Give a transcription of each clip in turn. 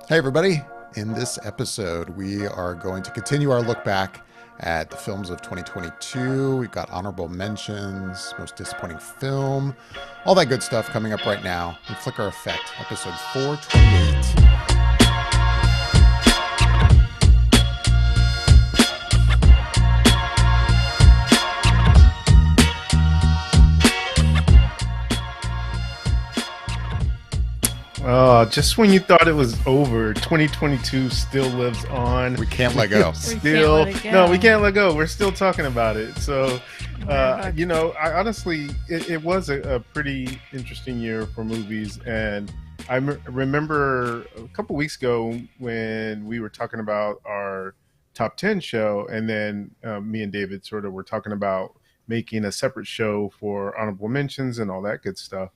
Hey, everybody. In this episode, we are going to continue our look back at the films of 2022. We've got honorable mentions, most disappointing film, all that good stuff coming up right now in Flicker Effect, episode 428. Just when you thought it was over, 2022 still lives on. We can't let go. Still, We can't let it go. no, we can't let go. We're still talking about it. So, Right. I honestly, it was a pretty interesting year for movies, and remember a couple weeks ago when we were talking about our top 10 show, and then me and David sort of were talking about making a separate show for honorable mentions and all that good stuff.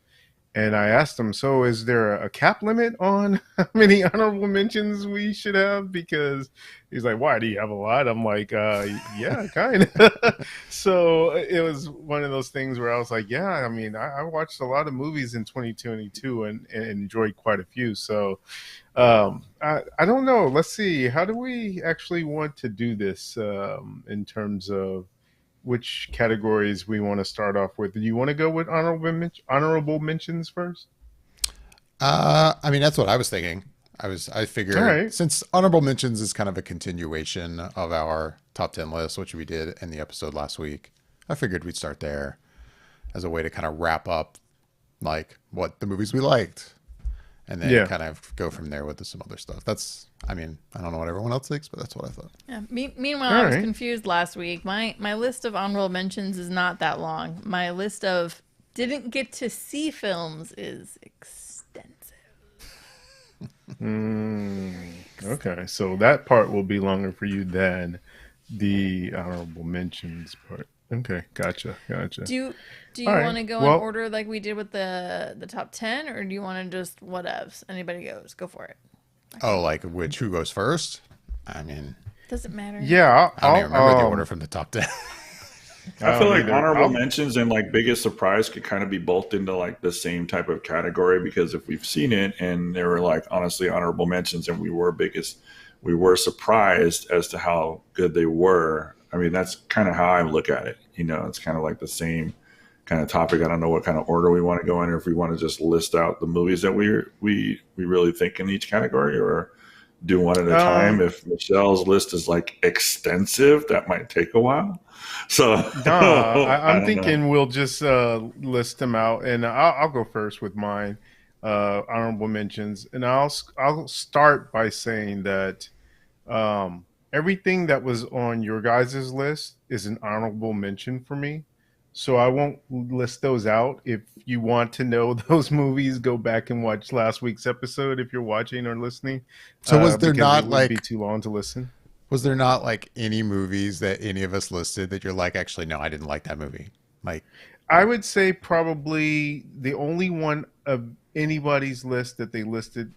And I asked him, so is there a cap limit on how many honorable mentions we should have? Because he's like, why, do you have a lot? I'm like, yeah, kind of. So it was one of those things where I was like, yeah, I mean, I watched a lot of movies in 2022 and enjoyed quite a few. So I don't know. Let's see. How do we actually want to do this in terms of which categories we want to start off with? Do you want to go with honorable mentions first? I mean, that's what I was thinking. I figured All right. since honorable mentions is kind of a continuation of our top 10 list, which we did in the episode last week, I figured we'd start there as a way to kind of wrap up like what the movies we liked and then Yeah. kind of go from there with some other stuff. I mean, I don't know what everyone else thinks, but that's what I thought. Yeah. Meanwhile, All I was right. confused last week. My list of honorable mentions is not that long. My list of didn't get to see films is extensive. Okay, so that part will be longer for you than the honorable mentions part. Okay, gotcha. Do you All right. want to go Well, in order like we did with the top 10, or do you want to just whatevs? Anybody goes, go for it. Oh, like who goes first? I mean, Doesn't matter. yeah, I don't even remember the I'll, order from the top 10. I feel like either. honorable mentions and like biggest surprise could kind of be bulked into like the same type of category, because if we've seen it and they were like honestly honorable mentions and we were surprised as to how good they were. I mean, that's kind of how I look at it. You know, it's kind of like the same kind of topic. I don't know what kind of order we want to go in, or if we want to just list out the movies that we really think in each category, or do one at a time. If Michelle's list is like extensive, that might take a while. So Nah, I I'm don't know. thinking we'll just list them out, and I'll go first with mine, honorable mentions, and I'll start by saying that everything that was on your guys' list is an honorable mention for me. So I won't list those out. If you want to know those movies, go back and watch last week's episode if you're watching or listening, So because it would be too long to listen. was there not like any movies that any of us listed that you're like, actually, no, I didn't like that movie? Like, I would say probably the only one of anybody's list that they listed.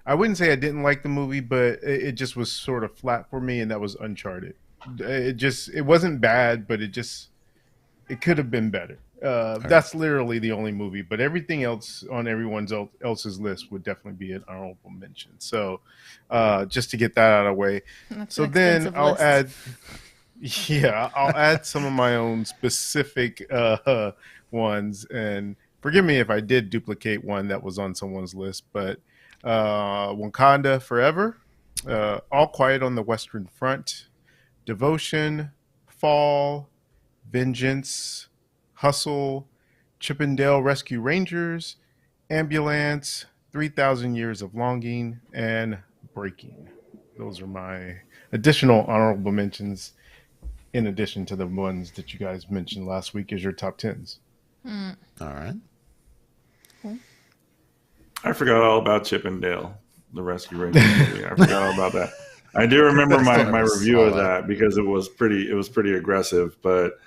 I wouldn't say I didn't like the movie, but it just was sort of flat for me, and that was Uncharted. It wasn't bad, but it could have been better. okay. That's literally the only movie, but everything else on else's list would definitely be an honorable mention. So, just to get that out of the way. That's So an then extensive I'll list. add, yeah, I'll add some of my own specific ones, and forgive me if I did duplicate one that was on someone's list, but Wakanda Forever, All Quiet on the Western Front, Devotion, Fall, Vengeance, Hustle, Chippendale Rescue Rangers, Ambulance, 3,000 Years of Longing, and Breaking. Those are my additional honorable mentions in addition to the ones that you guys mentioned last week as your top tens. All right. I forgot all about Chip and Dale, the Rescue Rangers movie. I forgot all about that. I do remember I still my never review saw of that. that because it was pretty aggressive, but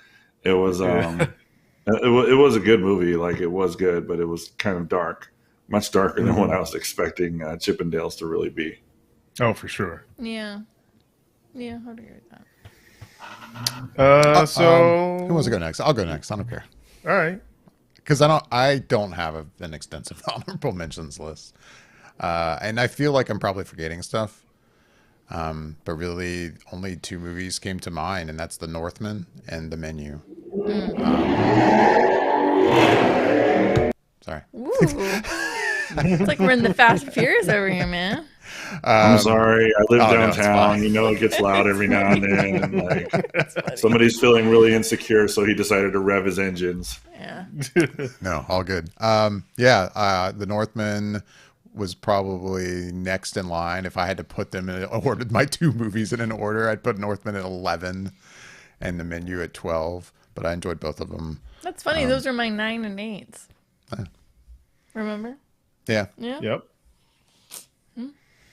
it was Yeah. it was a good movie. Like it was good, but it was kind of dark, much darker than what Mhm. I was expecting Chip and Dale's to really be. Oh, for sure. Yeah. Yeah, I'd agree with that. Who wants to go next? I'll go next. I don't care All right. because I don't have an extensive honorable mentions list. And I feel like I'm probably forgetting stuff. But really, only two movies came to mind, and that's The Northman and The Menu. Sorry. Ooh. It's like we're in the Fast and Furious over here, man. I'm sorry. I live oh, no, it's downtown. fine. You know, it gets loud every now and then. And, like, somebody's feeling really insecure, so he decided to rev his engines. Yeah. No, all good. The Northman was probably next in line. If I had to put them in order, my two movies in an order, I'd put Northman at 11 and The Menu at 12. But I enjoyed both of them. That's funny. Those are my 9 and 8s. Remember? Yeah. Yeah. Yep.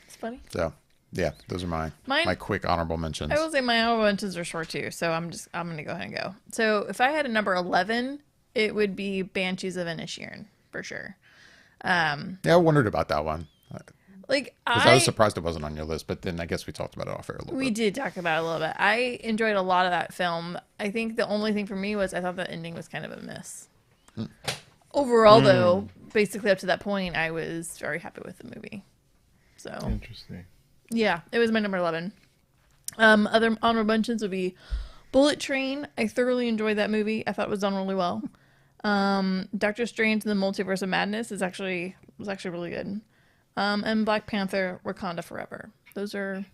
It's funny. So, yeah, those are Mine- my quick honorable mentions. I will say my honorable mentions are short too, so I'm gonna go ahead and go. So if I had a number 11, it would be Banshees of Inisherin for sure. Yeah, I wondered about that one. Like Because I was surprised it wasn't on your list, but then I guess we talked about it off air a little we bit. did talk about it a little bit. I enjoyed a lot of that film. I think the only thing for me was I thought the ending was kind of a miss. Overall, though, basically up to that point, I was very happy with the movie. So Interesting. yeah, it was my number 11. Other honorable mentions would be Bullet Train. I thoroughly enjoyed that movie. I thought it was done really well. Doctor Strange and the Multiverse of Madness was actually really good. And Black Panther: Wakanda Forever. Those are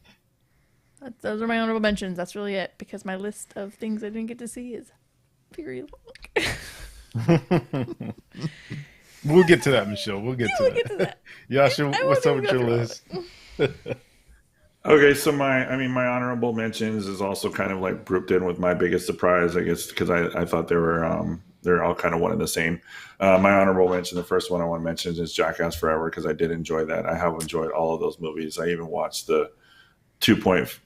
my honorable mentions. That's really it because my list of things I didn't get to see is very long. We'll get to that, Michelle. We'll get to We'll that. get to that. Yasha, I what's up wasn't with gonna your go list? Okay, so my honorable mentions is also kind of like grouped in with my biggest surprise, I guess, because I thought they're all kind of one and the same. My honorable mention, the first one I want to mention is Jackass Forever because I did enjoy that. I have enjoyed all of those movies. I even watched the Jackass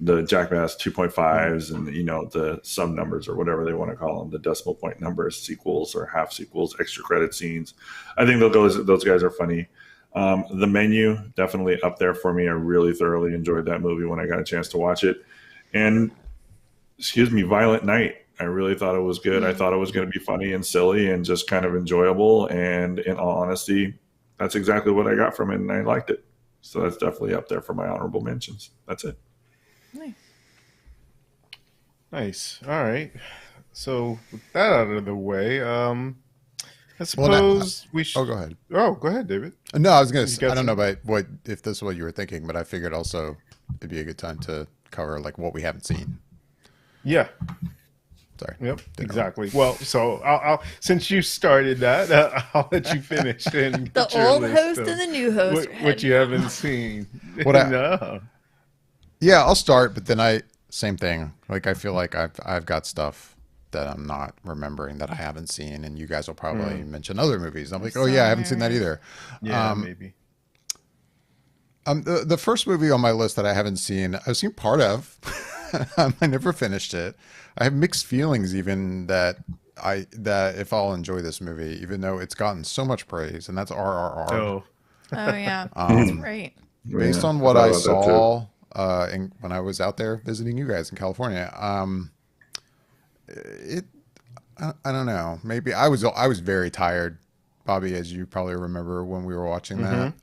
2.5s and the sub numbers or whatever they want to call them, the decimal point numbers, sequels or half sequels, extra credit scenes. I think those guys are funny. The Menu, definitely up there for me. I really thoroughly enjoyed that movie when I got a chance to watch it. And, Violent Night. I really thought it was good. I thought it was going to be funny and silly and just kind of enjoyable. And in all honesty, that's exactly what I got from it, and I liked it. So that's definitely up there for my honorable mentions. That's it. Nice. Nice. All right. So with that out of the way, I suppose we should. Oh, go ahead. Oh, go ahead, David. No, I was going You to got I don't some- know about if this is what you were thinking, but I figured also it'd be a good time to cover like what we haven't seen. Yeah. Sorry. Yep. Didn't know. Exactly. Well, so I'll since you started that, I'll let you finish. And The get your old list host of and the new host. what you haven't seen. What I- No. Yeah, I'll start, but then same thing. Like I feel like I've got stuff that I'm not remembering that I haven't seen, and you guys will probably mention other movies. I'm like, oh yeah, I haven't seen that either. Yeah, maybe. The first movie on my list that I haven't seen, I've seen part of. I never finished it. I have mixed feelings, even that if I'll enjoy this movie, even though it's gotten so much praise, and that's RRR. Oh. Oh yeah, that's right. Based Yeah, on what I I thought about that saw when I was out there visiting you guys in California, I don't know. Maybe I was very tired, Bobby, as you probably remember when we were watching that.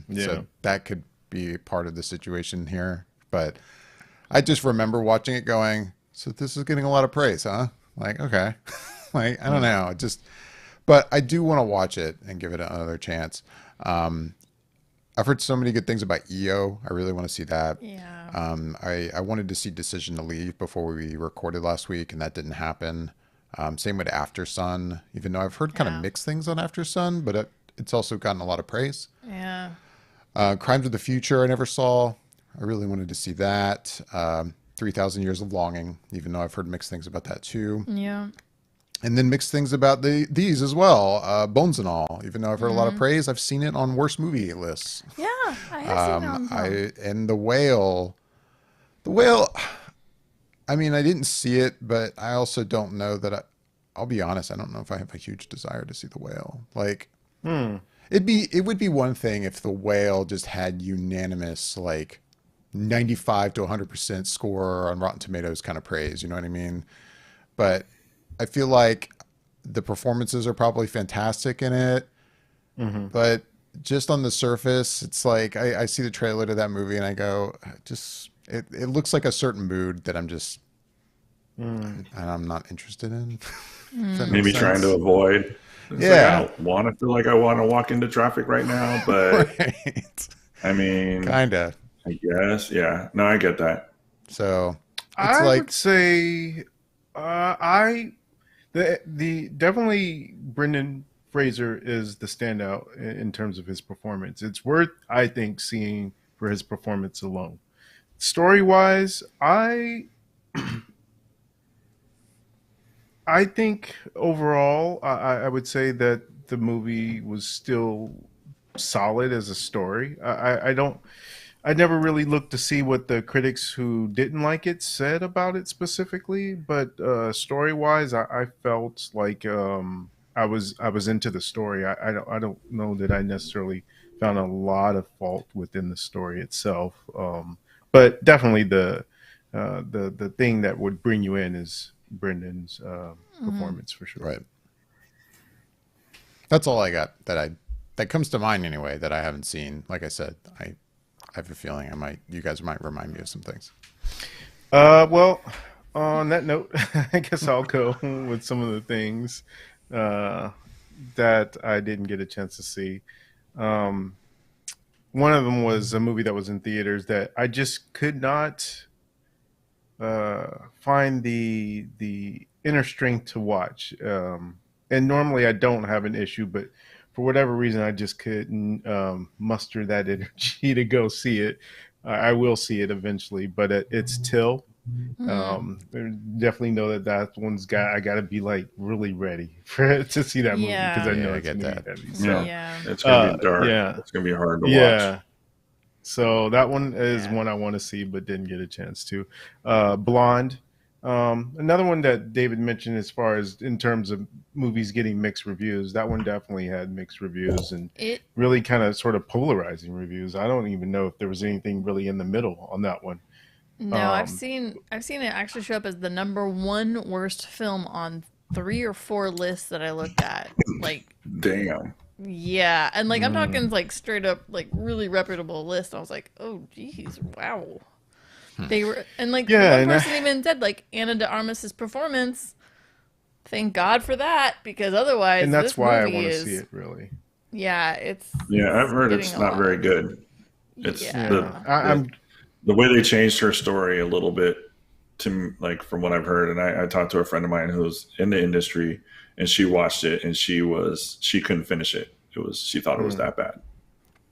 Yeah. So that could be part of the situation here. But I just remember watching it going, so this is getting a lot of praise, huh? Like, okay. Like, I don't know. But I do want to watch it and give it another chance. I've heard so many good things about EO. I really want to see that. Yeah. I wanted to see Decision to Leave before we recorded last week, and that didn't happen. Same with After Sun, even though I've heard kind Yeah. of mixed things on After Sun, but it's also gotten a lot of praise. Yeah. Crimes of the Future, I never saw. I really wanted to see that. 3,000 Years of Longing, even though I've heard mixed things about that too. Yeah. And then mixed things about these as well. Bones and All, even though I've heard a lot of praise, I've seen it on worst movie lists. Yeah. I have seen that on some. And The Whale, I mean, I didn't see it, but I also don't know that I'll be honest, I don't know if I have a huge desire to see The Whale. Like, it would be one thing if The Whale just had unanimous, like 95 to 100% score on Rotten Tomatoes kind of praise, you know what I mean? But I feel like the performances are probably fantastic in it, but just on the surface, it's like I see the trailer to that movie and I go, just it looks like a certain mood that Mm. I'm not interested in. If that makes Maybe trying to sense. avoid. It's like I Yeah. don't want to feel like I want to walk into traffic right now, but Right. I mean, Kinda. I guess, yeah. No, I get that. So it's I would like, say, I the definitely Brendan Fraser is the standout in terms of his performance. It's worth, I think, seeing for his performance alone. Story wise, I think overall, I would say that the movie was still solid as a story. I don't. I never really looked to see what the critics who didn't like it said about it specifically, but story wise, I felt like I was into the story. I don't know that I necessarily found a lot of fault within the story itself, but definitely the thing that would bring you in is Brendan's performance for sure. right. That's all I got that comes to mind anyway that I haven't seen. Like I said, I have a feeling you guys might remind me of some things. Well, on that note, I guess I'll go with some of the things uh, that I didn't get a chance to see. Um, One of them was a movie that was in theaters that I just could not find the inner strength to watch. And normally I don't have an issue, but for whatever reason, I just couldn't muster that energy to go see it. I will see it eventually, but it's Till. Definitely know that that one's got. I got to be like really ready for to see that movie because I Yeah. know Yeah, I it's get gonna that. be heavy. Yeah. So Yeah. It's gonna be dark. yeah, It's gonna be hard to watch. yeah. So that one is Yeah. one I want to see, but didn't get a chance to. Blonde, another one that David mentioned as far as in terms of movies getting mixed reviews. That one definitely had mixed reviews and It really kind of sort of polarizing reviews. I don't even know if there was anything really in the middle on that one. no, Um, I've seen it actually show up as the number one worst film on 3 or 4 lists that I looked at. Like, Damn. yeah, and like I'm mm, talking like straight up like really reputable list. I was like, oh geez, wow. They were, and like yeah, one and person even said like Anna de Armas's performance. Thank God for that, because otherwise that's this why I movie want to see is, it really. yeah, Yeah, I've heard getting it's a not lot very of, good. It's Yeah, yeah, the the way they changed her story a little bit like from what I've heard, and I talked to a friend of mine who's in the industry, and she watched it and she couldn't finish it. She thought it was mm. that bad.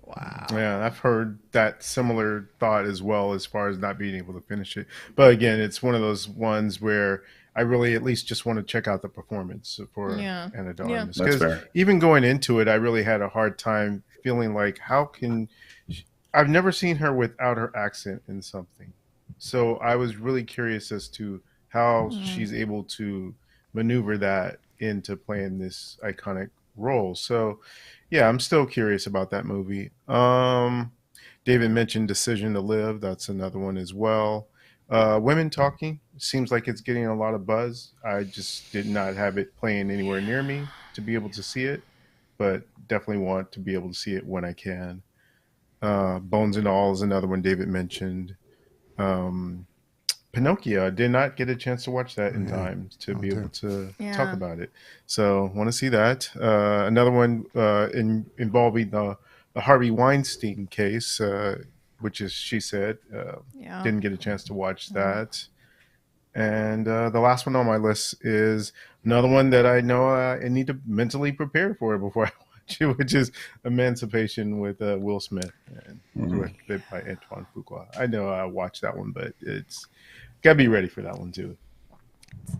wow, Yeah, I've heard that similar thought as well as far as not being able to finish it. But again, it's one of those ones where I really at least just want to check out the performance for yeah, Anna de yeah, Armas That's because fair. even going into it, I really had a hard time feeling like how can I've never seen her without her accent in something. So I was really curious as to how mm, she's able to maneuver that into playing this iconic role. So yeah, I'm still curious about that movie. David mentioned Decision to Live. That's another one as well. Women Talking seems like it's getting a lot of buzz. I just did not have it playing anywhere near me to be able to see it, but definitely want to be able to see it when I can. Bones and All is another one David mentioned. Um, Pinocchio, I did not get a chance to watch that Oh, in yeah. time to Oh, be able too. to talk yeah, about it. So want to see that. Another one involving the Harvey Weinstein case, which is She Said. yeah. Didn't get a chance to watch Mm. that. And the last one on my list is another one that I know I need to mentally prepare for before I watch it, which is Emancipation with Will Smith and Mhm. directed by Antoine Fuqua. I know I watched that one, but it's got to be ready for that one too.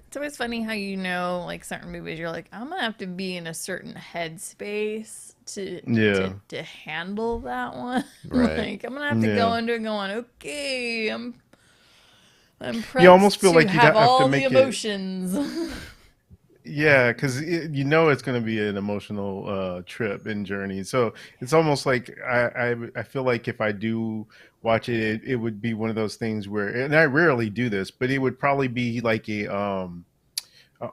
It's always funny how you know like certain movies. You're like, I'm gonna have to be in a certain headspace Yeah, to handle that one. Right. Like I'm gonna have to go yeah. into it going, okay, I'm You almost prepped feel to like you'd have have to all the make it. emotions. Yeah, because you know it's going to be an emotional trip and journey. So it's almost like I feel like if I do watch it, it would be one of those things where, and I rarely do this, but it would probably be like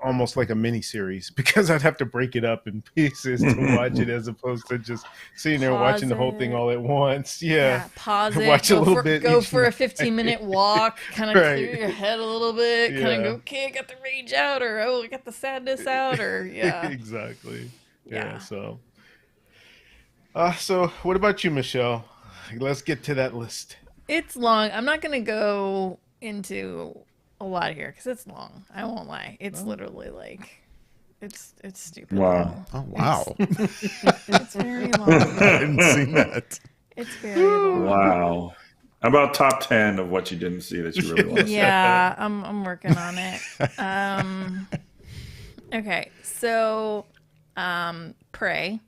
almost like a mini series because I'd have to break it up in pieces to watch it as opposed to just sitting there watching the whole thing all at once. Yeah, pause it. Watch a little bit. Go each for a night. 15-minute walk. Kind of Right. clear your head a little bit. Kind of Yeah. go, okay, I got the rage out, or oh, I got the sadness out, or yeah. Exactly. Yeah. So what about you, Michelle? Let's get to that list. It's long. I'm not gonna go into a lot here because it's long. I won't lie. It's literally like, it's stupid. Wow. Oh, wow. It's very long. I hadn't seen that. It's very long. Wow. How about top 10 of what you didn't see that you really want to see? Yeah, I'm working on it. Okay, so Prey,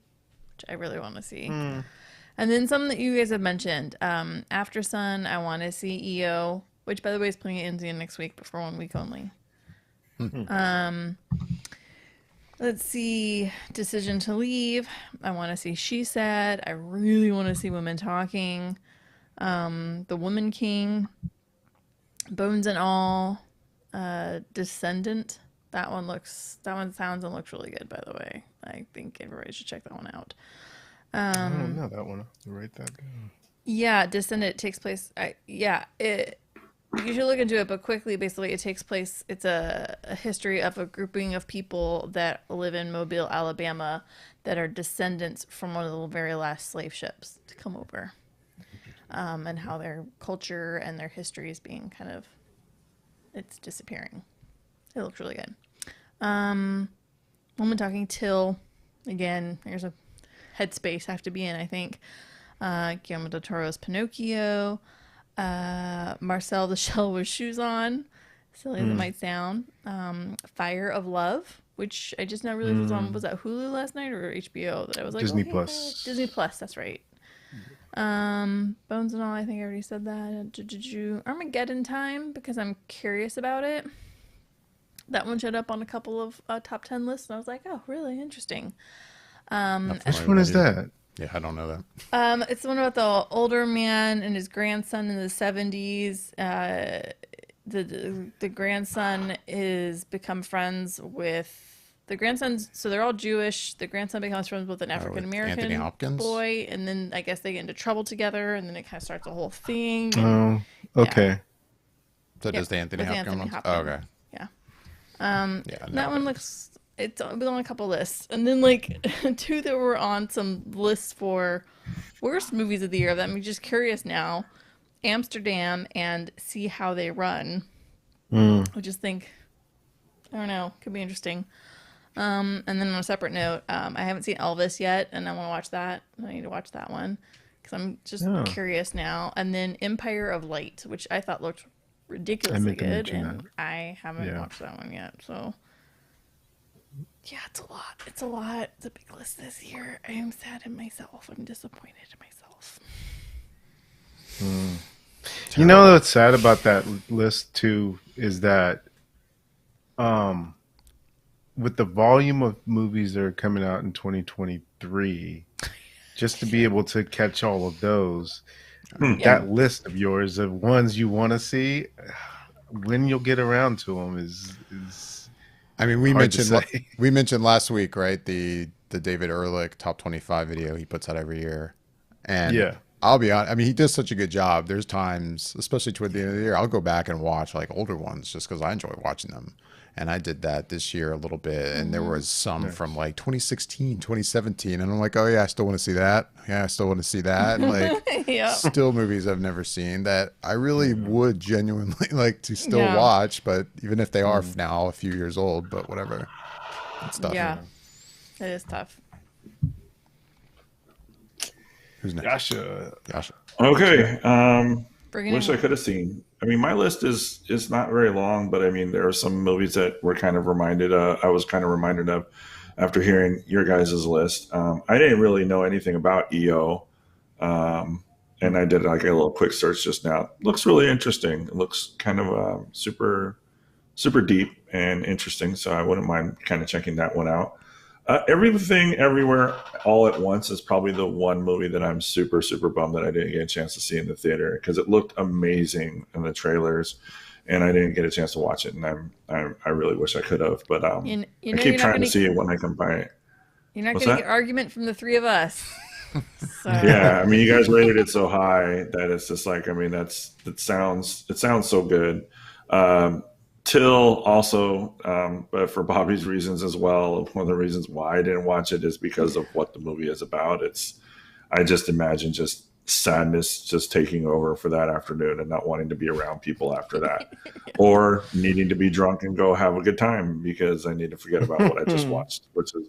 which I really want to see. And then some that you guys have mentioned. After Sun, I want to see EO, which by the way is playing at Indian next week, but for 1 week only. Let's see, Decision to Leave. I want to see She Said. I really want to see Women Talking. The Woman King. Bones and All. Descendant. That one sounds and looks really good, by the way. I think everybody should check that one out. I don't know that one. I'll have to write that down. Yeah, Descendant takes place. You should look into it, but quickly, basically, it takes place. It's a history of a grouping of people that live in Mobile, Alabama, that are descendants from one of the very last slave ships to come over, and how their culture and their history is being it's disappearing. It looks really good. Woman Talking Till, again, there's a headspace I have to be in, I think. Guillermo del Toro's Pinocchio. Marcel the Shell with Shoes On. Silly as it might sound. Fire of Love, which I just now realized was on, was that Hulu last night or HBO? That I was like, Disney okay, Plus. Disney Plus, that's right. Bones and All, I think I already said that. Armageddon Time, because I'm curious about it. That one showed up on a couple of top 10 lists, and I was like, oh, really interesting. Which one is that? Yeah, I don't know that. It's the one about the older man and his grandson in the 70s. The grandson is become friends with the grandsons, so they're all Jewish. The grandson becomes friends with an African Anthony American Hopkins? boy, and then I guess they get into trouble together, and then it kind of starts a whole thing. Oh, okay. So Yep, does the Anthony with Hopkins Anthony one? Hopkins. Oh, okay. Yeah. Yeah, That no, one looks, it's on a couple lists. And then like two that were on some lists for worst movies of the year that I'm just curious now. Amsterdam and See How They Run. I just think, I don't know, could be interesting. And then on a separate note, I haven't seen Elvis yet, and I want to watch that. I need to watch that one because I'm just curious now. And then Empire of Light, which I thought looked ridiculously meant to good, mention and that. I haven't Yeah. watched that one yet. So yeah, it's a lot. It's a lot. It's a big list this year. I am sad in myself. I'm disappointed in myself. You know what's sad about that list too is that, with the volume of movies that are coming out in 2023, just to be able to catch all of those, that list of yours of ones you want to see, when you'll get around to them is I mean, we hard to mentioned say. we mentioned last week, right? The David Ehrlich top 25 video he puts out every year, and Yeah. I'll be honest. I mean, he does such a good job. There's times, especially toward the end of the year, I'll go back and watch like older ones just because I enjoy watching them. And I did that this year a little bit, and there was some from like 2016, 2017, and I'm like, oh yeah, I still want to see that. Yeah, I still want to see that. Like, Yeah. still movies I've never seen that I really would genuinely like to still Yeah. watch, but even if they are now a few years old, but whatever. It's tough. Yeah. It is tough. Who's next? Yasha. Gosh. Okay. Bring it Wish in. I could have seen. I mean, my list is not very long, but I mean, there are some movies that were kind of reminded. I was kind of reminded of after hearing your guys' list. I didn't really know anything about EO, and I did like a little quick search just now. Looks really interesting. It looks kind of super deep and interesting. So I wouldn't mind kind of checking that one out. Everything, Everywhere, All at Once is probably the one movie that I'm super bummed that I didn't get a chance to see in the theater because it looked amazing in the trailers. and I didn't get a chance to watch it, and I really wish I could have, but You I know, keep trying to see it when I can buy it. You're not What's going to that? get argument from the three of us. So, Yeah, I mean, you guys rated it so high that it's just like, I mean, it sounds so good. Till also, but for Bobby's reasons as well. One of the reasons why I didn't watch it is because of what the movie is about. I just imagine just sadness just taking over for that afternoon and not wanting to be around people after that, or needing to be drunk and go have a good time because I need to forget about what I just watched. Which is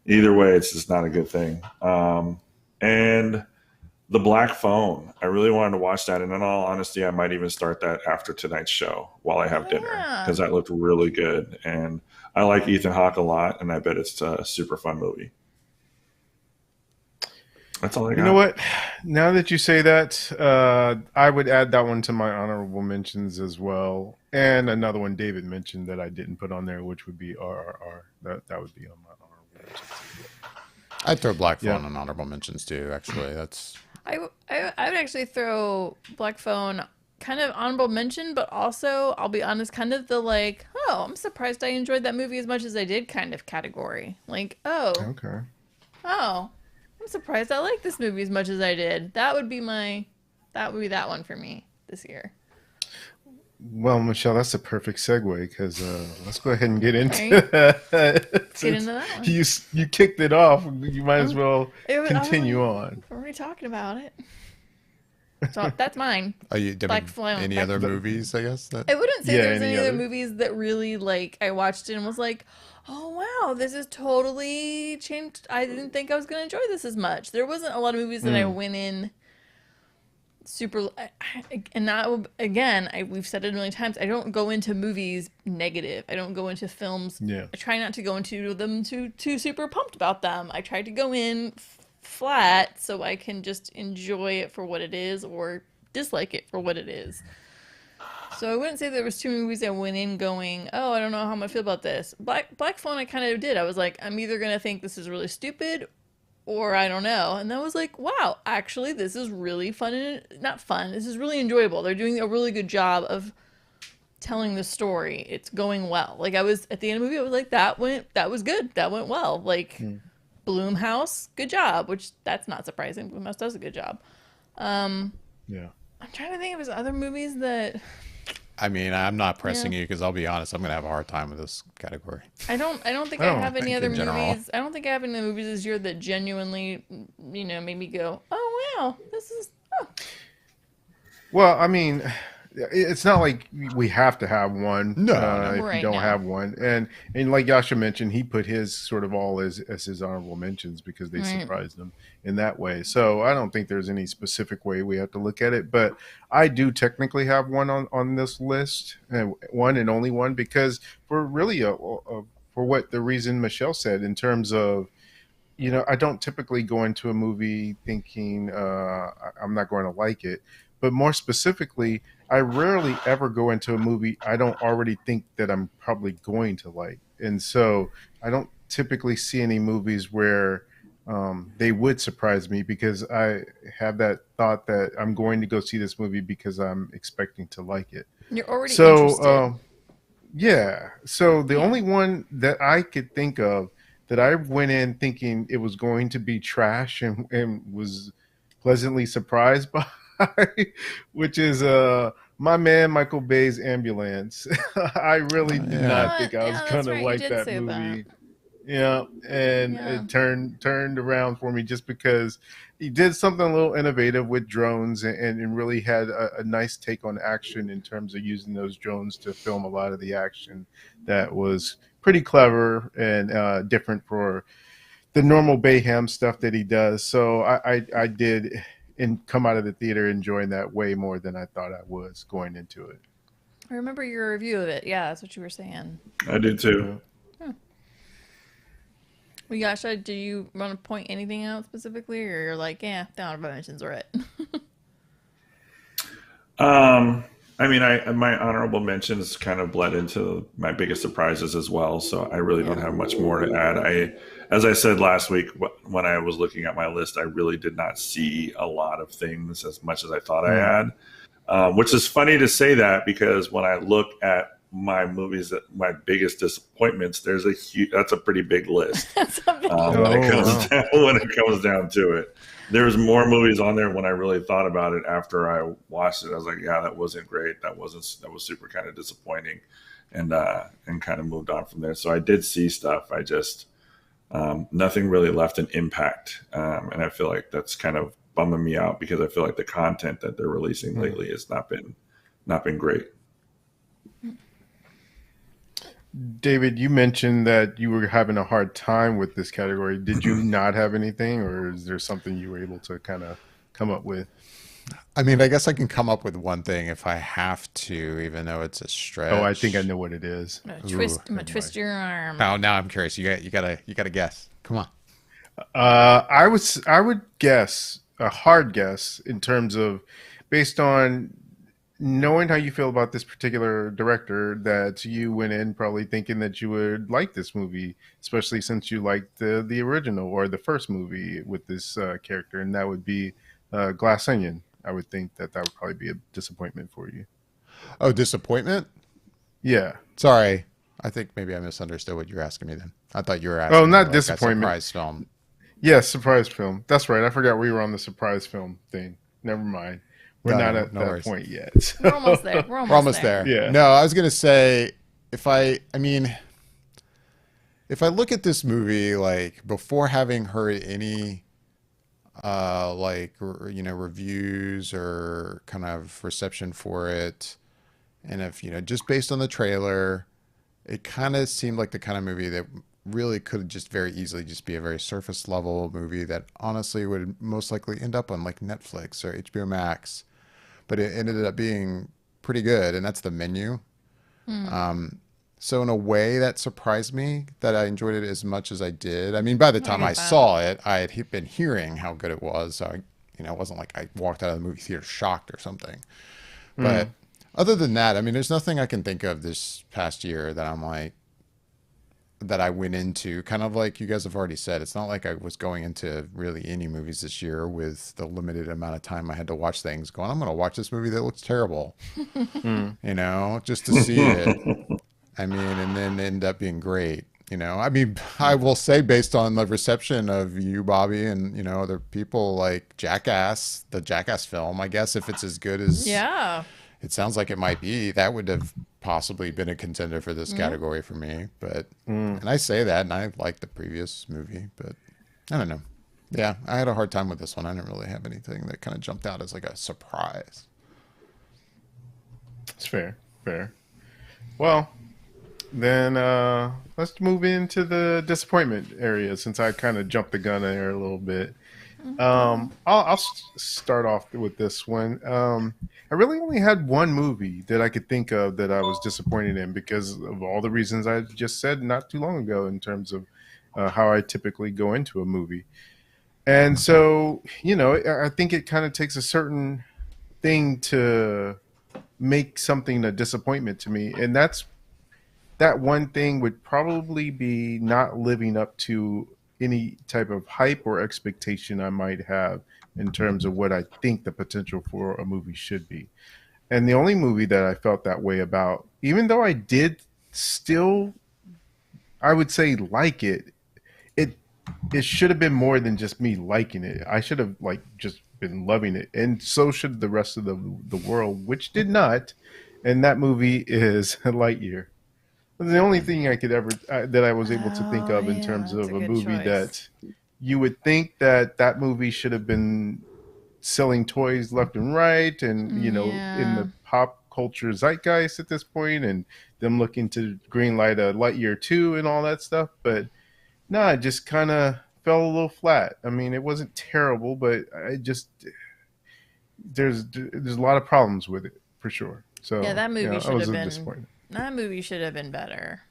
either way, it's just not a good thing. And The Black Phone. I really wanted to watch that, and in all honesty, I might even start that after tonight's show while I have dinner because that looked really good. And I like Ethan Hawke a lot, and I bet it's a super fun movie. That's all I got. You know what? Now that you say that, I would add that one to my honorable mentions as well, and another one David mentioned that I didn't put on there, which would be RRR. That would be on my honorable mentions. I'd throw Black Phone on honorable mentions too. Actually, that's. I would actually throw Black Phone kind of honorable mention, but also, I'll be honest, kind of the like, oh, I'm surprised I enjoyed that movie as much as I did kind of category. Like, Okay. I'm surprised I like this movie as much as I did. That would be that one for me this year. Well, Michelle, that's a perfect segue because let's go ahead and get into Right. that. Let's get into that one. You kicked it off. You might as well I'm continue on. already talking about it. So that's mine. Are you Black Phone. any other movies? I guess that. I wouldn't say Yeah, there's any other other? movies that really like I watched it and was like, oh wow, this is totally changed. I didn't think I was gonna enjoy this as much. There wasn't a lot of movies that I went in super, and now again, we've said it a million times. I don't go into movies negative. I don't go into films. Yeah. I try not to go into them too super pumped about them. I try to go in flat so I can just enjoy it for what it is or dislike it for what it is. So I wouldn't say there was two movies I went in going, oh, I don't know how I'm gonna feel about this. Black Phone, I kind of did. I was like, I'm either gonna think this is really stupid, or I don't know. And then I was like, wow, actually, this is really fun and not fun. This is really enjoyable. They're doing a really good job of telling the story. It's going well. Like I was at the end of the movie, I was like, that was good. That went well. Like Blumhouse, good job. Which that's not surprising. Blumhouse does a good job. Yeah. I'm trying to think of his other movies that. I mean, I'm not pressing you because I'll be honest, I'm gonna have a hard time with this category. I don't think I I don't have any think other in general. movies. I don't think I have any movies this year that genuinely, made me go, "Oh wow, this is." Oh. Well, I mean, it's not like we have to have one. No, if Right, you don't no. have one, and like Yasha mentioned, he put his sort of all as his honorable mentions because they Right. surprised him in that way. So I don't think there's any specific way we have to look at it, but I do technically have one on this list, one and only one, because for really for what the reason Michelle said in terms of. I don't typically go into a movie thinking I'm not going to like it. But more specifically, I rarely ever go into a movie I don't already think that I'm probably going to like. And so I don't typically see any movies where they would surprise me because I have that thought that I'm going to go see this movie because I'm expecting to like it. You're already So, interested. yeah. So the only one that I could think of that I went in thinking it was going to be trash and was pleasantly surprised by, which is my man Michael Bay's Ambulance. I really did not think I was Yeah, going that's to right, you like did that say movie. Yeah, and Yeah. it turned around for me just because he did something a little innovative with drones and really had a nice take on action in terms of using those drones to film a lot of the action that was pretty clever and different for the normal Bayham stuff that he does. So I did and come out of the theater enjoying that way more than I thought I was going into it. I remember your review of it. Yeah, that's what you were saying. I do too. Well, Yasha, do you want to point anything out specifically, or you're like, yeah, the honorable mentions are it? I mean, my honorable mentions kind of bled into my biggest surprises as well, so I really don't have much more to add. As I said last week when I was looking at my list, I really did not see a lot of things as much as I thought I had. Which is funny to say that because when I look at my movies, that my biggest disappointments, that's a pretty big list. When it comes down to it. There's more movies on there when I really thought about it after I watched it. I was like, yeah, that wasn't great. That was super kind of disappointing, and kind of moved on from there. So I did see stuff. I just nothing really left an impact, and I feel like that's kind of bumming me out because I feel like the content that they're releasing lately has not been great. David, you mentioned that you were having a hard time with this category. Did you not have anything, or is there something you were able to kind of come up with? I mean, I guess I can come up with one thing if I have to, even though it's a stretch. Oh, I think I know what it is. I'm gonna twist your arm. Oh, now I'm curious. You gotta guess. Come on. I would guess a hard guess in terms of based on knowing how you feel about this particular director, that you went in probably thinking that you would like this movie, especially since you liked the original or the first movie with this character, and that would be Glass Onion. I would think that would probably be a disappointment for you. Oh, disappointment? Yeah. Sorry. I think maybe I misunderstood what you were asking me then. I thought you were asking Oh, not like disappointment. a surprise film. Yes, surprise film. That's right. I forgot we were on the surprise film thing. Never mind. We're not at that point yet. We're almost there. We're almost there. Yeah. No, I was going to say, if I look at this movie, like before having heard any, reviews or kind of reception for it, and if, just based on the trailer, it kind of seemed like the kind of movie that really could just very easily just be a very surface level movie that honestly would most likely end up on like Netflix or HBO Max. But it ended up being pretty good, and that's The Menu. So in a way, that surprised me that I enjoyed it as much as I did. I mean, by the time I saw it, I had been hearing how good it was. So, it wasn't like I walked out of the movie theater shocked or something. But other than that, I mean, there's nothing I can think of this past year that I'm like, that I went into, kind of like you guys have already said. It's not like I was going into really any movies this year with the limited amount of time I had to watch things going, I'm going to watch this movie that looks terrible, just to see it. I mean, and then end up being great. I mean, I will say based on the reception of you, Bobby, and, other people, like Jackass, the Jackass film, I guess if it's as good as it sounds like it might be, that would have possibly been a contender for this category for me. But and I say that, and I like the previous movie, but I don't know. Yeah, I had a hard time with this one. I didn't really have anything that kind of jumped out as like a surprise. It's fair. Well, then let's move into the disappointment area, since I kind of jumped the gun there a little bit. I'll start off with this one. I really only had one movie that I could think of that I was disappointed in because of all the reasons I just said not too long ago in terms of how I typically go into a movie. And so, I think it kind of takes a certain thing to make something a disappointment to me. And that one thing would probably be not living up to any type of hype or expectation I might have in terms of what I think the potential for a movie should be. And the only movie that I felt that way about, even though I did still, I would say like it should have been more than just me liking it. I should have just been loving it. And so should the rest of the world, which did not. And that movie is Lightyear. The only thing I could ever that I was able to think of in terms of a movie that you would think that movie should have been selling toys left and right, and in the pop culture zeitgeist at this point, and them looking to greenlight a Lightyear 2 and all that stuff. But no, it just kind of fell a little flat. I mean, it wasn't terrible, but there's a lot of problems with it for sure. So that movie should have been disappointed. That movie should have been better.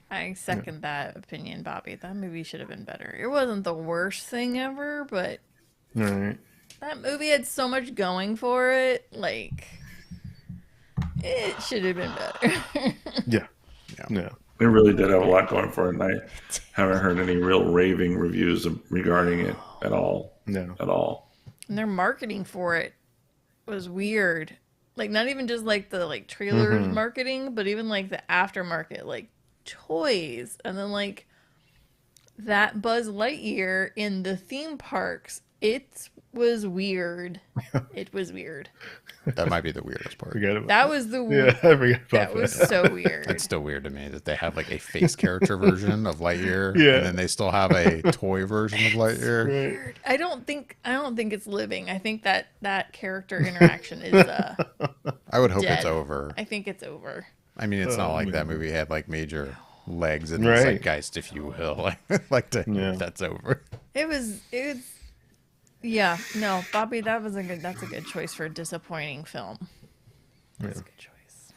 I second that opinion, Bobby. That movie should have been better. It wasn't the worst thing ever, but that movie had so much going for it. Like, it should have been better. Yeah. It really did have a lot going for it, and I haven't heard any real raving reviews regarding it at all. No. At all. And their marketing for it was weird. Like not even just like the like trailers Mhm. marketing, but even like the aftermarket, like toys, and then like that Buzz Lightyear in the theme parks. It was weird. It was weird. That might be the weirdest part. Forget about That was the Yeah, I forgot about that was that. so weird. It's still weird to me that they have like a face character version of Lightyear, Yeah. and then they still have a toy version of Lightyear. Right. Weird. I don't think it's living. I think that character interaction is I would hope dead. it's over. I think it's over. I mean, it's not Oh, like that man. movie had like major legs in the Right. zeitgeist, if you will. Like to Yeah. that's over. It was yeah, no, Bobby, that's a good choice for a disappointing film. That's a good choice.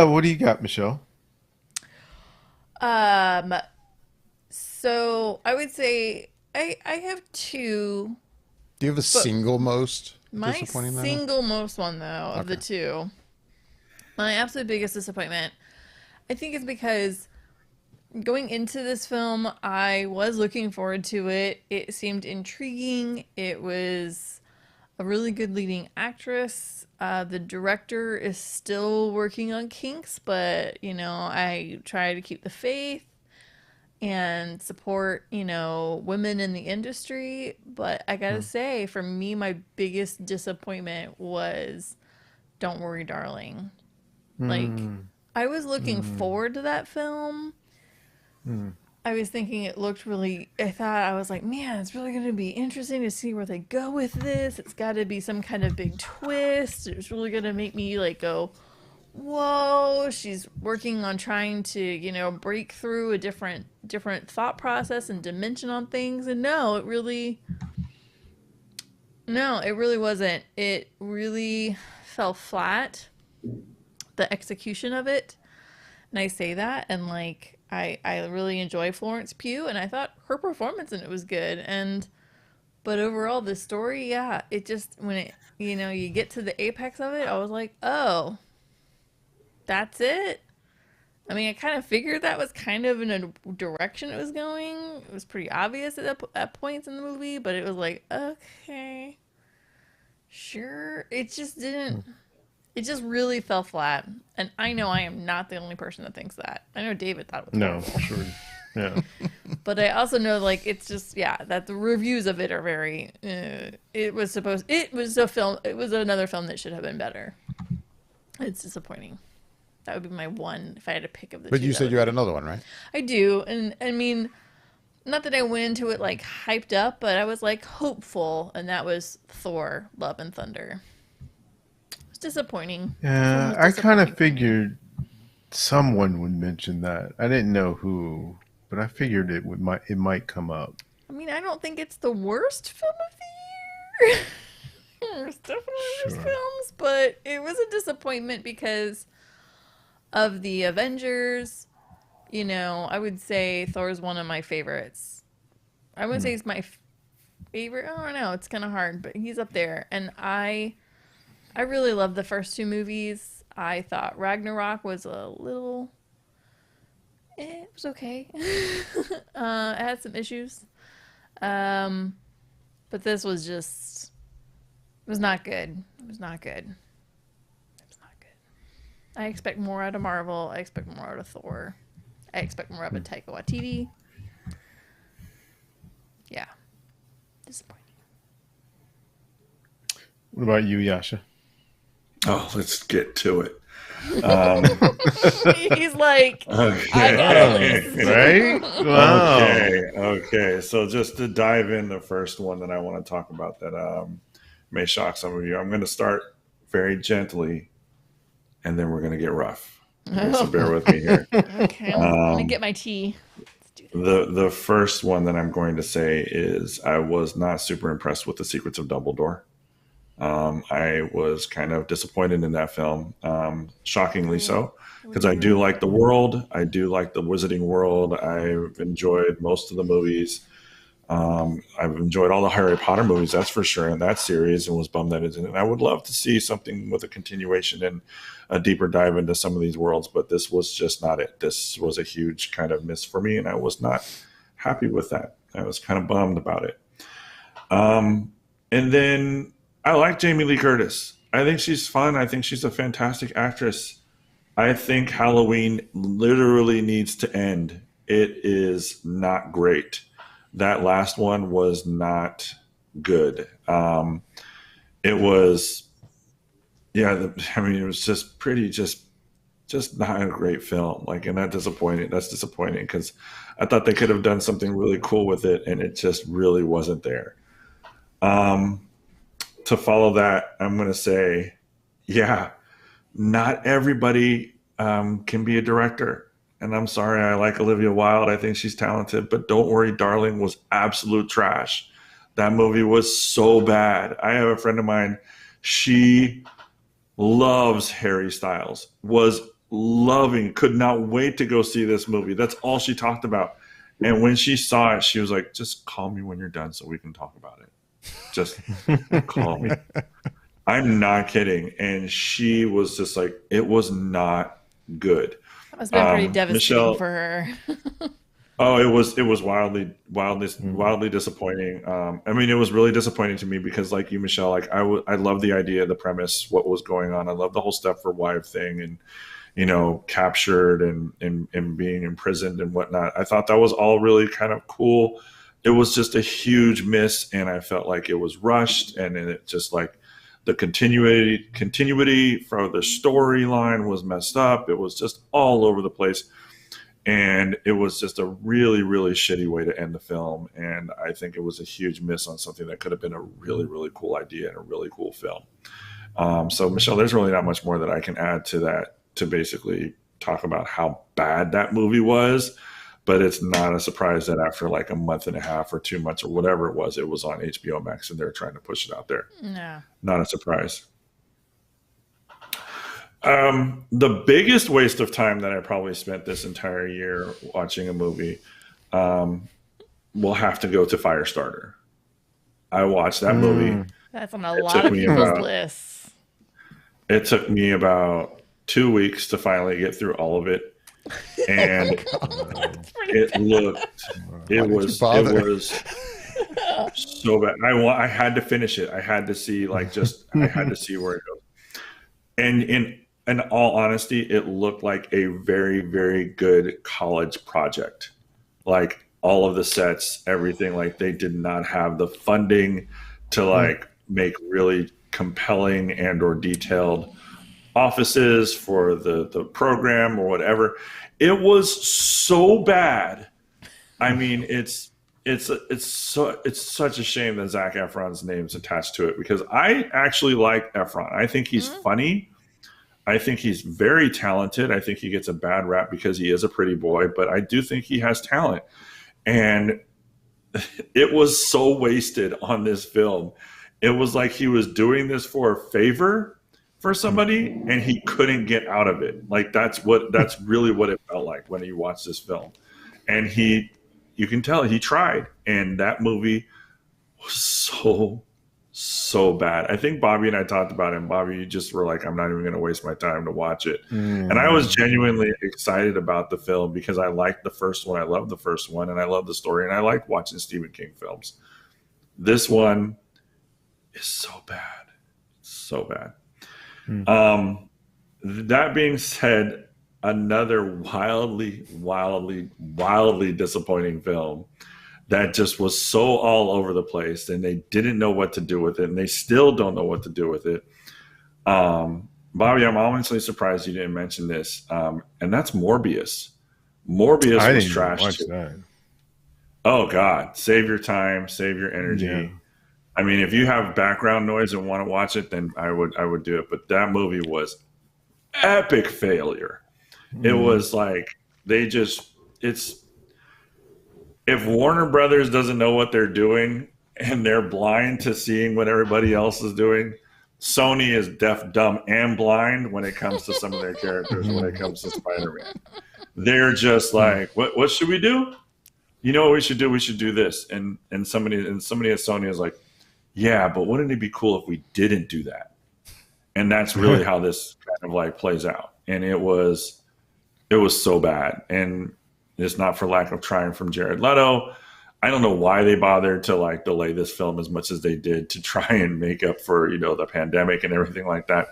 What do you got, Michelle? So I would say I have two. Do you have a single most My disappointing though? single most one though of the Okay. two, my absolute biggest disappointment, I think is because going into this film, I was looking forward to it. It seemed intriguing. It was a really good leading actress. The director is still working on kinks, but you know, I try to keep the faith and support, you know, women in the industry. But I gotta say, for me, my biggest disappointment was Don't Worry, Darling. Like, I was looking forward to that film. I was thinking it looked really, I was like, man, it's really going to be interesting to see where they go with this. It's got to be some kind of big twist. It's really going to make me like go, whoa, she's working on trying to, you know, break through a different thought process and dimension on things. And no, it really wasn't. It really fell flat, the execution of it. And I say that, and like I really enjoy Florence Pugh, and I thought her performance in it was good. But overall, the story, yeah, it just when it, you know, you get to the apex of it, I was like, oh, that's it. I mean, I kind of figured that was kind of in a direction it was going. It was pretty obvious at points in the movie, but it was like, okay, sure. It just didn't. It just really fell flat. And I know I am not the only person that thinks that. I know David thought it was No, horrible. sure. Yeah. But I also know, like, it's just, yeah, that the reviews of it are very, it was another film that should have been better. It's disappointing. That would be my one, if I had to pick of the But two. you that said would you had be- another one, right? I do. And I mean, not that I went into it, like, hyped up, but I was, like, hopeful. And that was Thor, Love and Thunder. It's disappointing. Yeah, It's I kind of disappointing. figured someone would mention that. I didn't know who, but I figured it might come up. I mean, I don't think it's the worst film of the year. There's definitely worse Sure. films, but it was a disappointment because of the Avengers. You know, I would say Thor's one of my favorites. I wouldn't say he's my favorite. I don't know. It's kind of hard, but he's up there. And I really loved the first two movies. I thought Ragnarok was a little. It was okay. It had some issues. But this was just. It was not good. It was not good. It was not good. I expect more out of Marvel. I expect more out of Thor. I expect more out of Taika Waititi. Yeah. Disappointing. What about you, Yasha? Oh, let's get to it. He's like, Okay. I got a list. Right? Wow. Okay. So just to dive in, the first one that I want to talk about that may shock some of you. I'm going to start very gently, and then we're going to get rough. Okay, so bear with me here. Okay, let me get my tea. Let's do that. The first one that I'm going to say is I was not super impressed with The Secrets of Dumbledore. I was kind of disappointed in that film, shockingly so, because I do like the world. I do like the Wizarding World. I've enjoyed most of the movies. I've enjoyed all the Harry Potter movies, that's for sure, in that series, and was bummed that it didn't. I would love to see something with a continuation and a deeper dive into some of these worlds, but this was just not it. This was a huge kind of miss for me, and I was not happy with that. I was kind of bummed about it. And then I like Jamie Lee Curtis. I think she's fun. I think she's a fantastic actress. I think Halloween literally needs to end. It is not great. That last one was not good. It was, yeah. I mean, it was just pretty, just not a great film. Like, and that's disappointing because I thought they could have done something really cool with it, and it just really wasn't there. To follow that, I'm going to say, yeah, not everybody can be a director. And I'm sorry, I like Olivia Wilde. I think she's talented, but Don't Worry, Darling was absolute trash. That movie was so bad. I have a friend of mine, she loves Harry Styles, was loving, could not wait to go see this movie. That's all she talked about. And when she saw it, she was like, just call me when you're done so we can talk about it. Just call me. I'm not kidding. And she was just like, it was not good. That must have been pretty devastating Michelle, for her. oh, it was wildly disappointing. I mean, it was really disappointing to me because, like you, Michelle, like I love the idea, the premise, what was going on. I love the whole Stepford wife thing, and captured and being imprisoned and whatnot. I thought that was all really kind of cool. It was just a huge miss, and I felt like it was rushed, and it just like the continuity for the storyline was messed up. It was just all over the place, and it was just a really, really shitty way to end the film. And I think it was a huge miss on something that could have been a really, really cool idea and a really cool film. So Michelle, there's really not much more that I can add to that to basically talk about how bad that movie was. But it's not a surprise that after like a month and a half or 2 months or whatever it was on HBO Max, and they're trying to push it out there. Yeah. Not a surprise. The biggest waste of time that I probably spent this entire year watching a movie will have to go to Firestarter. I watched that movie. That's on a lot of people's lists. It took me about 2 weeks to finally get through all of it. And it was so bad. I had to finish it. I had to see I had to see where it goes. And in all honesty, it looked like a very, very good college project. Like all of the sets, everything, like they did not have the funding to like make really compelling and or detailed offices for the program or whatever. It was so bad. I mean, it's such a shame that Zac Efron's name's attached to it, because I actually like Efron. I think he's funny. I think he's very talented. I think he gets a bad rap because he is a pretty boy, but I do think he has talent. And it was so wasted on this film. It was like he was doing this for a favor for somebody, and he couldn't get out of it. Like that's really what it felt like when you watch this film. And you can tell he tried, and that movie was so bad. I think Bobby and I talked about it, and Bobby, you just were like, I'm not even going to waste my time to watch it. And I was genuinely excited about the film because I liked the first one. I loved the first one, and I love the story, and I like watching Stephen King films. This one is so bad. So bad. That being said, another wildly disappointing film that just was so all over the place, and they didn't know what to do with it, and they still don't know what to do with it. Bobby, I'm honestly surprised you didn't mention this, and that's Morbius. Morbius was trash too. Oh God, save your time, save your energy. Yeah. I mean, if you have background noise and want to watch it, then I would do it. But that movie was epic failure. It was like if Warner Brothers doesn't know what they're doing and they're blind to seeing what everybody else is doing, Sony is deaf, dumb, and blind when it comes to some of their characters, when it comes to Spider-Man. They're just like, what should we do? You know what we should do? We should do this. And somebody at Sony is like, yeah, but wouldn't it be cool if we didn't do that? And that's really how this kind of like plays out. And it was so bad. And it's not for lack of trying from Jared Leto. I don't know why they bothered to like delay this film as much as they did to try and make up for, you know, the pandemic and everything like that.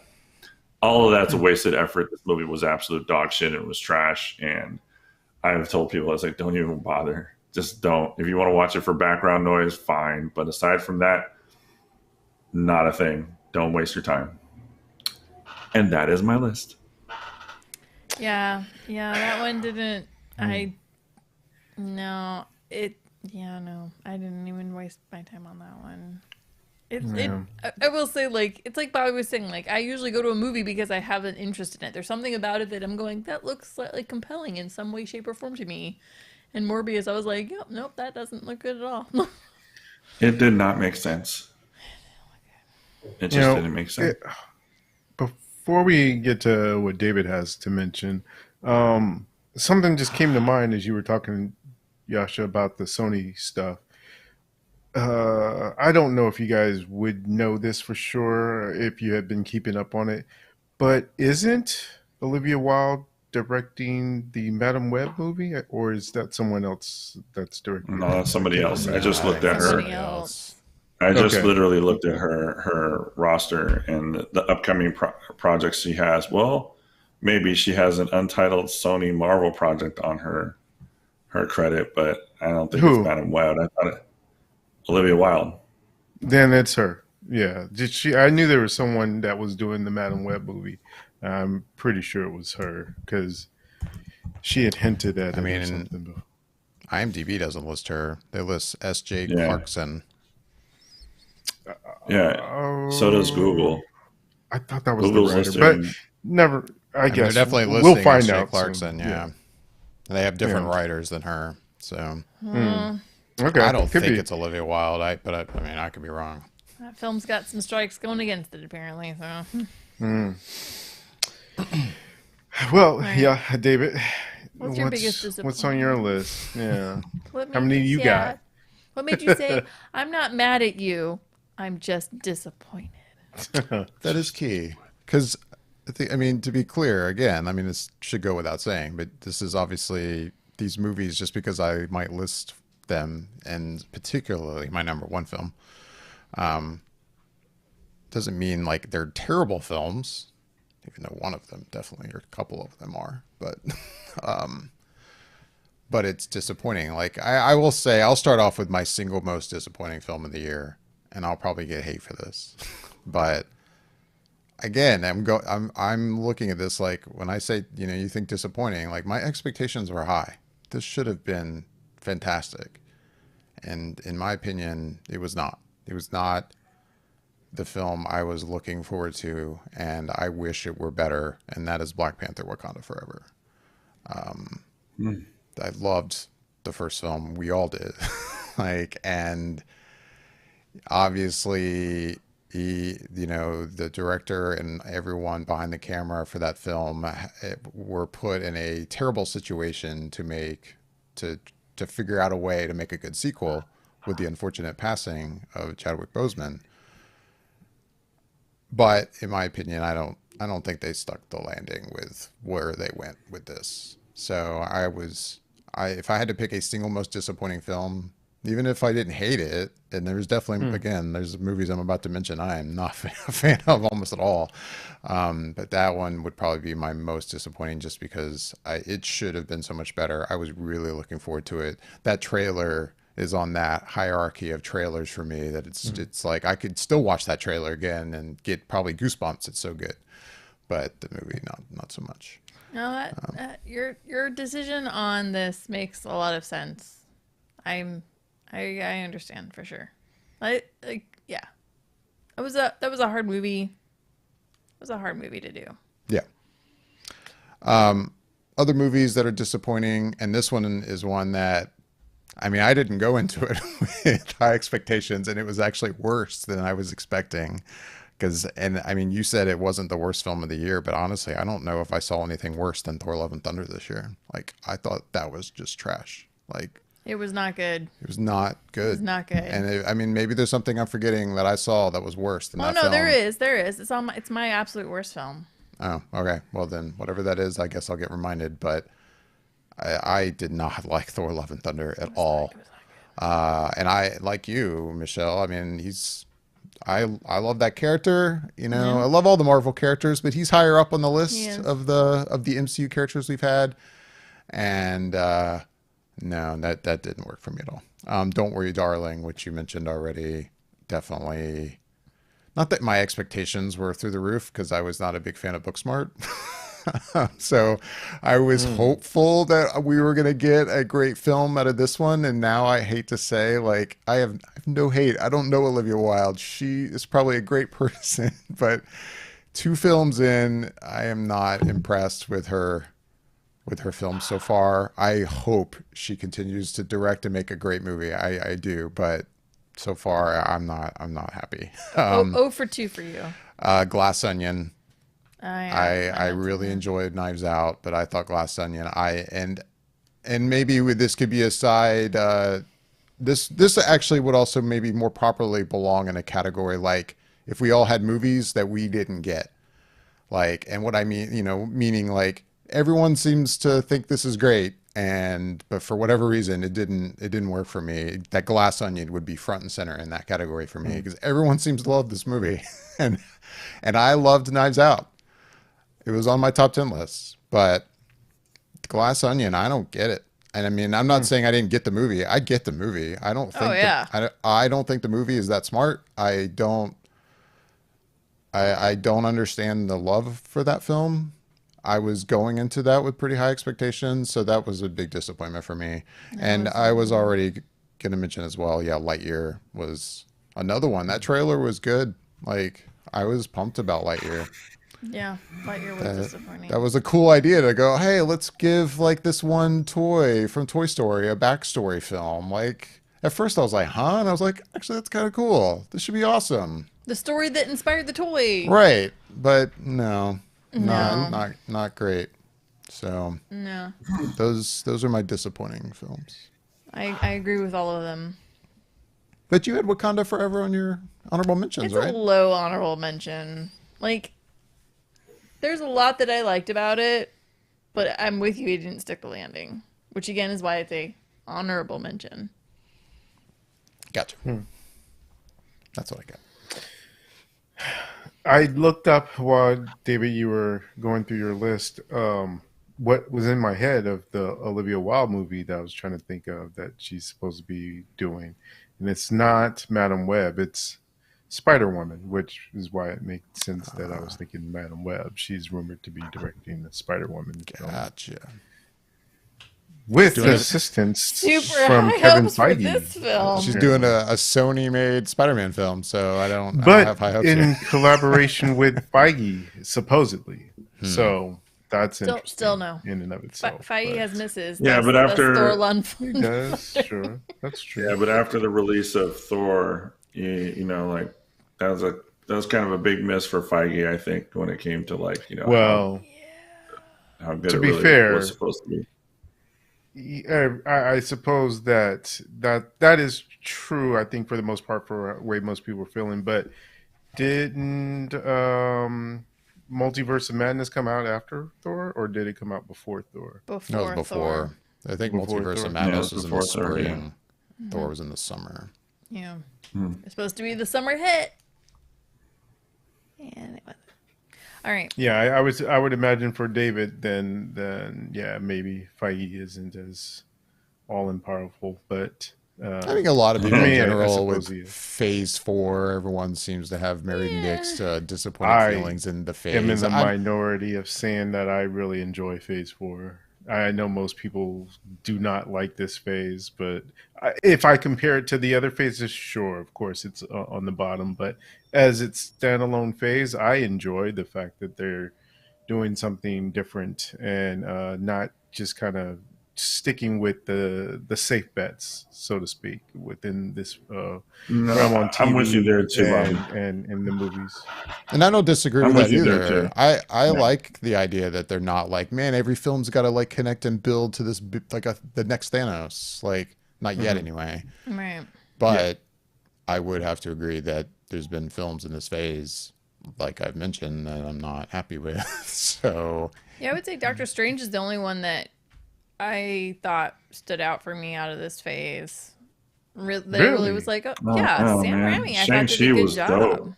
All of that's a wasted effort. This movie was absolute dog shit. And it was trash. And I've told people, I was like, don't even bother. Just don't. If you want to watch it for background noise, fine. But aside from that, not a thing. Don't waste your time. And that is my list. Yeah, that one didn't. No, it. Yeah, no, I didn't even waste my time on that one. I will say, like, it's like Bobby was saying, like, I usually go to a movie because I have an interest in it. There's something about it that I'm going, that looks slightly compelling in some way, shape, or form to me. And Morbius, I was like, yep, nope, that doesn't look good at all. It did not make sense. It just didn't make sense. Before we get to what David has to mention, something just came to mind as you were talking, Yasha, about the Sony stuff. I don't know if you guys would know this for sure if you had been keeping up on it, but isn't Olivia Wilde directing the Madam Web movie, or is that someone else that's directing? No, that's somebody else. I just looked at Somebody her. else. I just Okay. literally looked at her roster and the upcoming projects she has. Well, maybe she has an untitled Sony Marvel project on her credit, but I don't think Who? it's Madam Web. I thought it Olivia Wilde. Then it's her. Yeah. Did she? I knew there was someone that was doing the Madam Web movie. I'm pretty sure it was her because she had hinted at it mean, or something before. IMDb doesn't list her. They list S.J. Yeah. Clarkson. Yeah. So does Google. I thought that was Google's the writer, listing. but never. I They're guess definitely we'll listing find S.J. out. Clarkson, soon. yeah. They have different Yeah. writers than her, so Okay. I don't Could think be. it's Olivia Wilde. I mean, I could be wrong. That film's got some strikes going against it, apparently. So, Well, Right. yeah, David. What's your biggest what's on your list? Yeah. what How made many you got? sad? What made you say, "I'm not mad at you. I'm just disappointed"? That is key. Because, I mean, to be clear, again, I mean, this should go without saying, but this is obviously these movies, just because I might list them, and particularly my number one film, doesn't mean like they're terrible films, even though one of them definitely, or a couple of them are, but it's disappointing. Like, I will say, I'll start off with my single most disappointing film of the year, and I'll probably get hate for this, but again, I'm looking at this like when I say, you know, you think disappointing, like my expectations were high. This should have been fantastic. And in my opinion, it was not. It was not the film I was looking forward to, and I wish it were better, and that is Black Panther: Wakanda Forever. I loved the first film. We all did. Like, and obviously you know, the director and everyone behind the camera for that film were put in a terrible situation to figure out a way to make a good sequel with the unfortunate passing of Chadwick Boseman. But in my opinion, I don't think they stuck the landing with where they went with this. So if I had to pick a single most disappointing film, even if I didn't hate it, and there's definitely, again, there's movies I'm about to mention I am not a fan of almost at all. But that one would probably be my most disappointing, just because it should have been so much better. I was really looking forward to it. That trailer is on that hierarchy of trailers for me that it's like I could still watch that trailer again and get probably goosebumps. It's so good. But the movie, not so much. No, your decision on this makes a lot of sense. I understand for sure. Yeah, that was a hard movie. It was a hard movie to do. Yeah. Other movies that are disappointing, and this one is one that, I mean, I didn't go into it with high expectations, and it was actually worse than I was expecting. And I mean, you said it wasn't the worst film of the year, but honestly, I don't know if I saw anything worse than Thor: Love and Thunder this year. Like, I thought that was just trash. Like, It was not good. it was not good. It was not good. And I mean, maybe there's something I'm forgetting that I saw that was worse than Oh that no, film. there is. It's my absolute worst film. Oh, okay. Well, then whatever that is, I guess I'll get reminded. But I did not like Thor: Love and Thunder at all. It was not good. And I, like you, Michelle, I mean, I love that character. You know, I love all the Marvel characters, but he's higher up on the list Yes. of the MCU characters we've had. And no, that didn't work for me at all. Don't Worry, Darling, which you mentioned already, definitely. Not that my expectations were through the roof because I was not a big fan of Booksmart. So I was hopeful that we were going to get a great film out of this one. And now I hate to say, like, I have no hate. I don't know Olivia Wilde. She is probably a great person, but two films in, I am not impressed with her films so far. I hope she continues to direct and make a great movie. I do, but so far I'm not happy. Oh for 2 for you. Glass Onion. I know. really enjoyed Knives Out, but I thought Glass Onion. And maybe this could be a side. This actually would also maybe more properly belong in a category like if we all had movies that we didn't get. Like, and what I mean, you know, meaning like everyone seems to think this is great, but for whatever reason it didn't work for me. That Glass Onion would be front and center in that category for me because everyone seems to love this movie, and I loved Knives Out. It was on my top 10 list, but Glass Onion, I don't get it. And I mean, I'm not saying I didn't get the movie. I get the movie. I don't think I don't think the movie is that smart. I don't understand the love for that film. I was going into that with pretty high expectations, so that was a big disappointment for me. And I was already going to mention as well, yeah, Lightyear was another one. That trailer was good. Like, I was pumped about Lightyear. Yeah, Lightyear was disappointing. That was a cool idea to go, hey, let's give like this one toy from Toy Story a backstory film. Like, at first I was like, huh? And I was like, actually, that's kind of cool. This should be awesome. The story that inspired the toy. Right. But no. Not great. So No. those are my disappointing films. I agree with all of them. But you had Wakanda Forever on your honorable mentions, It's right? a low honorable mention. Like, there's a lot that I liked about it, but I'm with you, it didn't stick the landing. Which again is why it's a honorable mention. Gotcha. That's what I got. I looked up while David you were going through your list. What was in my head of the Olivia Wilde movie that I was trying to think of that she's supposed to be doing, and it's not Madam Web. It's Spider Woman, which is why it makes sense that I was thinking Madam Web. She's rumored to be directing the Spider Woman film Gotcha. with Doing it- assistance Super from high Kevin hopes for Feige. this film. She's doing a Sony-made Spider-Man film, so I don't have high But hopes in here. collaboration with Feige, supposedly. So that's Still interesting no. in and of itself. Feige but- has misses. Yeah, but That's after- Thor Lund. He does, sure. That's true. Yeah, but after the release of Thor, you know, like that was kind of a big miss for Feige, I think, when it came to like, you know, Well, how good to it be really fair- was supposed to be. I suppose that is true. I think for the most part, for the way most people are feeling. But didn't Multiverse of Madness come out after Thor, or did it come out before Thor? No, it was Thor. before. I think Before Multiverse Thor. of Madness Yeah, was in the before Thor, yeah. spring. Thor was in the summer. Yeah. It's supposed to be the summer hit. And it wasn't. All right. Yeah, I would imagine for David, then yeah, maybe Feige isn't as all in powerful, but I think a lot of people I mean, in I general suppose with he is. Phase 4, everyone seems to have very mixed, disappointing I feelings in the phase. am in the I'm- minority of saying that I really enjoy Phase 4. I know most people do not like this phase, but if I compare it to the other phases, sure, of course, it's on the bottom. But as its standalone phase, I enjoy the fact that they're doing something different and not just kind of sticking with the safe bets, so to speak, within this realm on TV I'm with you there too, and, Bobby. and in the movies. And I don't disagree I'm with that with you there, either. too. I like the idea that they're not like, man, every film's got to like connect and build to this the next Thanos. Like, not yet anyway. Right. But I would have to agree that there's been films in this phase, like I've mentioned, that I'm not happy with. So Yeah, I would say Doctor Strange is the only one that I thought stood out for me out of this phase. They really was like, oh, yeah, oh, Sam man. Raimi. I thought did a Shang-Chi good was job. dope.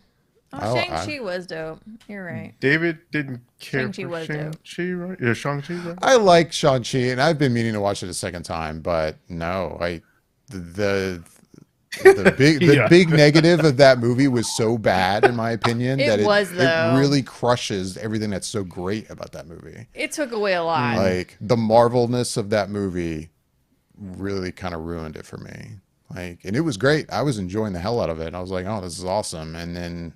Oh, Shang-Chi was dope. You're right. David didn't care Shang-Chi for was dope. Shang-Chi, right? Yeah, Shang-Chi, right? I like Shang-Chi, and I've been meaning to watch it a second time, but no, the Yeah. big negative of that movie was so bad, in my opinion, that though. it really crushes everything that's so great about that movie. It took away a lot. Like the Marvelness of that movie really kind of ruined it for me. Like, and it was great. I was enjoying the hell out of it. I was like, oh, this is awesome. And then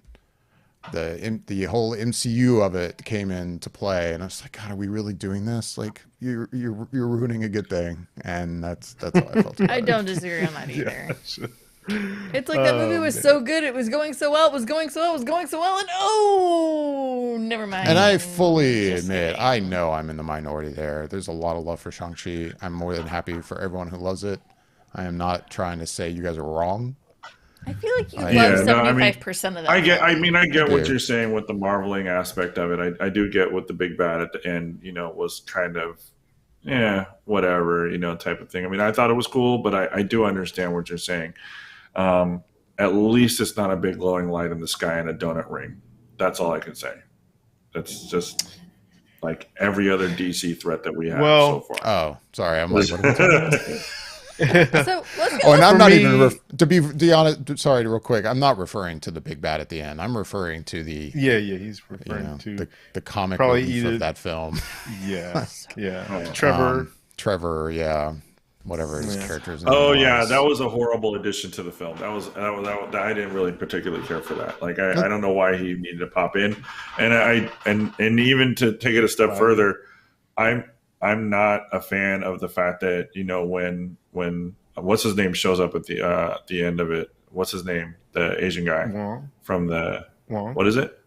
the whole MCU of it came into play, and I was like, God, are we really doing this? Like, you're ruining a good thing, and that's how I felt. I don't disagree on that either. Yeah. It's like that movie was so good. It was going so well. It was going so well. It was going so well. And oh, never mind. And I fully Just admit, kidding. I know I'm in the minority there. There's a lot of love for Shang-Chi. I'm more than happy for everyone who loves it. I am not trying to say you guys are wrong. I feel like you Yeah, love no, I mean, 75% of that. I get what Dude. you're saying with the marveling aspect of it. I do get what the big bad at the end, was kind of, yeah, whatever, type of thing. I mean, I thought it was cool, but I do understand what you're saying. At least it's not a big glowing light in the sky and a donut ring. That's all I can say. That's just like every other DC threat that we have so far. Oh, sorry. I'm like, what are we talking about? So let's Oh, and I'm For not me- even to be honest. Sorry, real quick. I'm not referring to the big bad at the end. I'm referring to the Yeah, he's referring to the comic probably relief either- of that film. yeah. Oh. Trevor. Trevor, yeah, whatever his Yeah. character's name Oh yeah, was. that was a horrible addition to the film. That I didn't really particularly care for that. Like I don't know why he needed to pop in, and even to take it a step further, I'm not a fan of the fact that when what's his name shows up at the end of it. What's his name? The Asian guy Wong. from the Wong. what is it?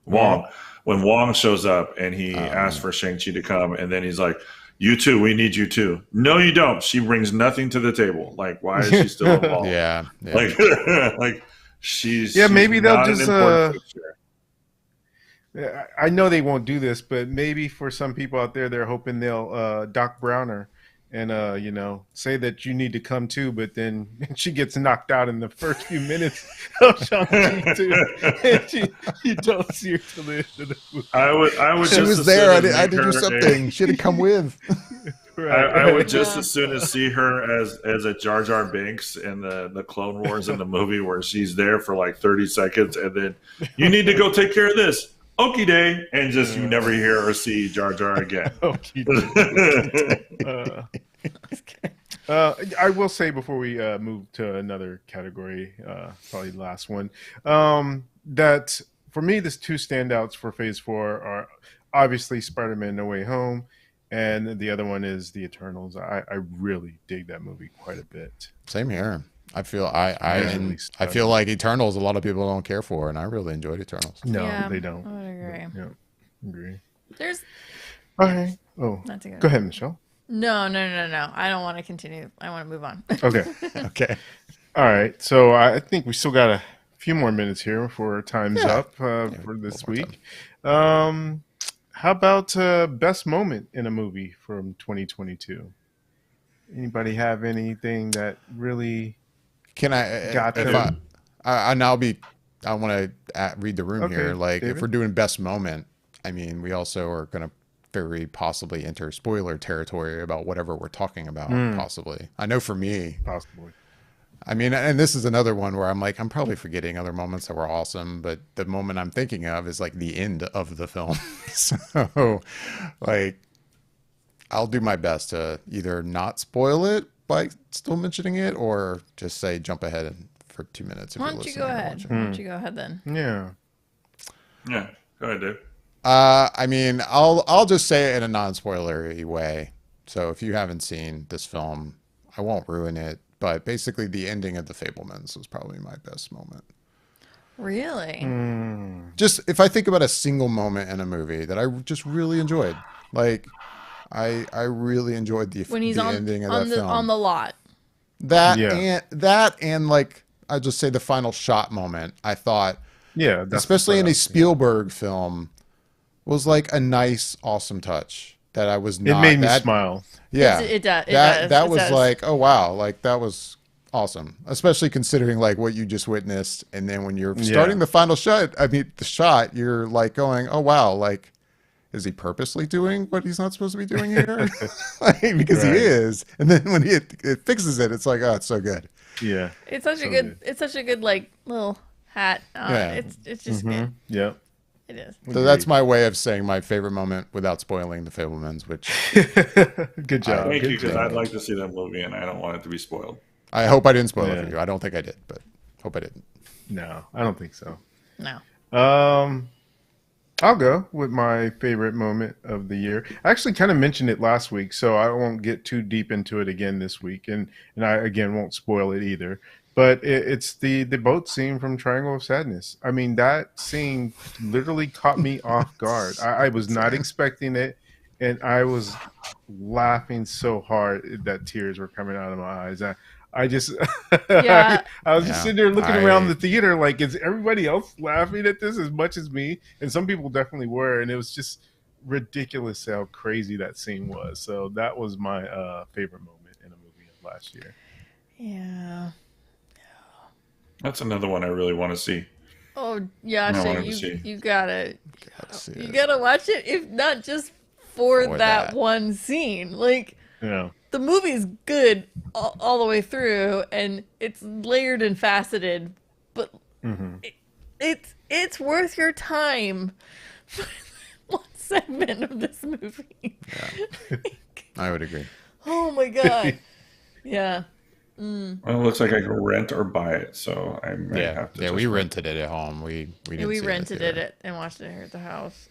Wong. When Wong shows up and he Oh, asks for Shang-Chi to come, and then he's like, "You too, we need you too." No, you don't. She brings nothing to the table. Like, why is she still involved? Yeah. Like she's maybe she's they'll not an just, important fixture. I know they won't do this, but maybe for some people out there, they're hoping they'll Doc Browner and say that you need to come too, but then she gets knocked out in the first few minutes of Shang-Chi too, and you don't see her till the end of the movie. I would. She just was as there. soon as I make did do her something. She had to come with. I would just as soon as see her as a Jar Jar Binks in the Clone Wars in the movie, where she's there for like 30 seconds, and then you need to go take care of this. Okie day, and just you never hear or see Jar Jar again. Okay. I will say before we move to another category, probably the last one, that for me, there's two standouts for Phase 4 are obviously Spider-Man No Way Home, and the other one is The Eternals. I really dig that movie quite a bit. Same here. I feel I feel like Eternals a lot of people don't care for, and I really enjoyed Eternals. No, Yeah, they don't. I would agree. Yeah, agree. There's All right. Oh, not to go ahead, Michelle. No. I don't want to continue. I want to move on. Okay. Okay. All right. So I think we still got a few more minutes here before time's Yeah. up for this more week. How about best moment in a movie from 2022? Anybody have anything that really Can I? got if them? I want to read the room Okay, here. Like, David? if we're doing best moment, I mean, we also are going to very possibly enter spoiler territory about whatever we're talking about. Possibly. I know for me, Possibly. I mean, and this is another one where I'm like, I'm probably forgetting other moments that were awesome, but the moment I'm thinking of is like the end of the film. So, like, I'll do my best to either not spoil it by still mentioning it, or just say jump ahead for 2 minutes. If Why you're don't you listening go or ahead? watching. Why don't you go ahead then? Yeah. Yeah, go ahead, Dave. I mean, I'll just say it in a non-spoilery way. So if you haven't seen this film, I won't ruin it. But basically, the ending of The Fablemans was probably my best moment. Really? Just if I think about a single moment in a movie that I just really enjoyed, like I really enjoyed When he's the on ending of on that the film. on the lot. Yeah. And like I just say the final shot moment. I thought, Yeah. That's especially in what a Spielberg film, was like a nice, awesome touch that I was it not. made me that, smile. Yeah, It does. It that does. that It was does. like, oh wow, like that was awesome, especially considering like what you just witnessed, and then when you're Yeah. starting the final shot, I mean the shot, you're like going, "Oh wow!" Like, is he purposely doing what he's not supposed to be doing here? Like, because he Right. is, and then when it fixes it, it's like, oh, it's so good. Yeah. It's such a So good. good. It's such a good like little hat. Yeah. It's just good. Yeah. It is. So that's my way of saying my favorite moment without spoiling The Fablemans, which Good job. Thank Good you, because job. I'd like to see that movie, and I don't want it to be spoiled. I hope I didn't spoil it Yeah. for you. I don't think I did, but hope I didn't. No, I don't think so. No. I'll go with my favorite moment of the year. I actually kind of mentioned it last week, so I won't get too deep into it again this week, and I again won't spoil it either. But it's the boat scene from Triangle of Sadness. I mean, that scene literally caught me off guard. I was not expecting it, and I was laughing so hard that tears were coming out of my eyes. I just, Yeah. I was just Yeah. sitting there looking around the theater like, is everybody else laughing at this as much as me? And some people definitely were, and it was just ridiculous how crazy that scene was. So that was my favorite moment in a movie of last year. Yeah. That's another one I really want to see. Oh yeah, I wanted to you see. you gotta Let's see you it. gotta watch it, if not just for For that that. one scene. Like Yeah. the movie's good all the way through, and it's layered and faceted, but it's worth your time. For one segment of this movie. I would agree. Oh my god. Yeah. Well, it looks like I can rent or buy it, so I may have to. Yeah, just we rent. rented it at home. We didn't We see rented it. it and watched it here at the house.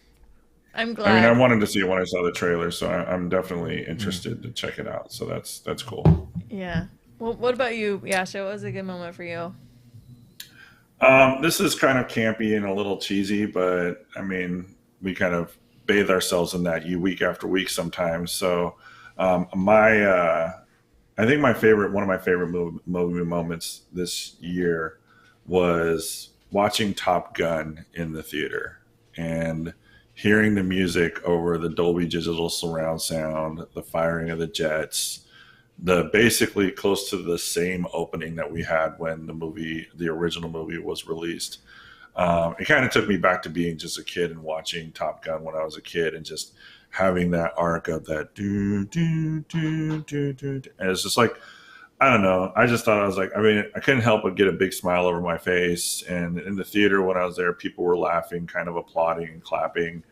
I'm I glad. mean, I wanted to see it when I saw the trailer, so I'm definitely interested to check it out. So that's cool. Yeah. Well, what about you, Yasha? What was a good moment for you? This is kind of campy and a little cheesy, but I mean, we kind of bathe ourselves in that week after week sometimes. So, I think one of my favorite movie moments this year was watching Top Gun in the theater and hearing the music over the Dolby Digital surround sound, the firing of the jets, the basically close to the same opening that we had when the original movie was released. It kind of took me back to being just a kid and watching Top Gun when I was a kid, and just having that arc of that do do do do do, and it's just like, I don't know. I just thought, I couldn't help but get a big smile over my face. And in the theater when I was there, people were laughing, kind of applauding and clapping.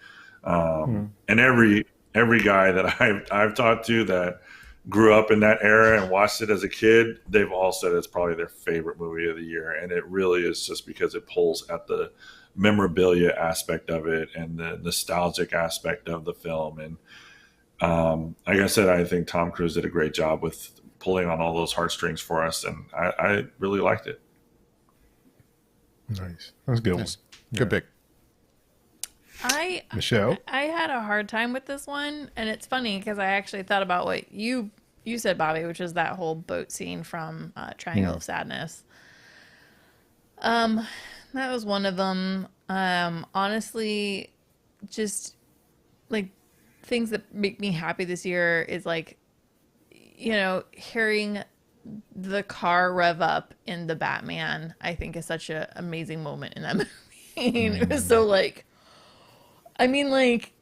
And every guy that I've talked to that grew up in that era and watched it as a kid, they've all said it's probably their favorite movie of the year. And it really is just because it pulls at the memorabilia aspect of it and the nostalgic aspect of the film. And like I said, I think Tom Cruise did a great job with pulling on all those heartstrings for us, and I really liked it. Nice. That was a good one. Nice. Good pick. Michelle? I had a hard time with this one, and it's funny because I actually thought about what you said, Bobby, which is that whole boat scene from Triangle of Sadness. That was one of them. Honestly, just like things that make me happy this year is like, hearing the car rev up in the Batman, I think is such an amazing moment in that movie. It was so like, I mean, like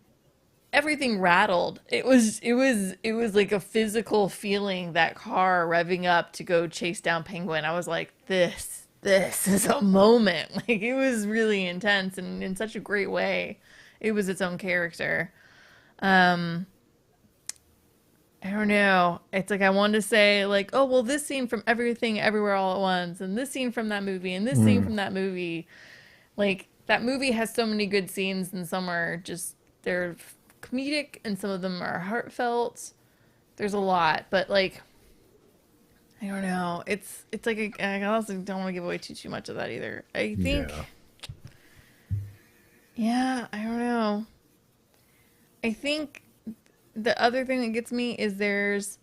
everything rattled. It was like a physical feeling, that car revving up to go chase down Penguin. I was like, this is a moment. Like, it was really intense and in such a great way. It was its own character. I don't know. It's like I wanted to say like, oh, well, this scene from Everything Everywhere All at Once, and this scene from that movie, and this scene from that movie. Like, that movie has so many good scenes, and some are just, they're comedic, and some of them are heartfelt. There's a lot, but like, I don't know. It's like, I also don't want to give away too much of that either. I think, yeah, I don't know. I think the other thing that gets me is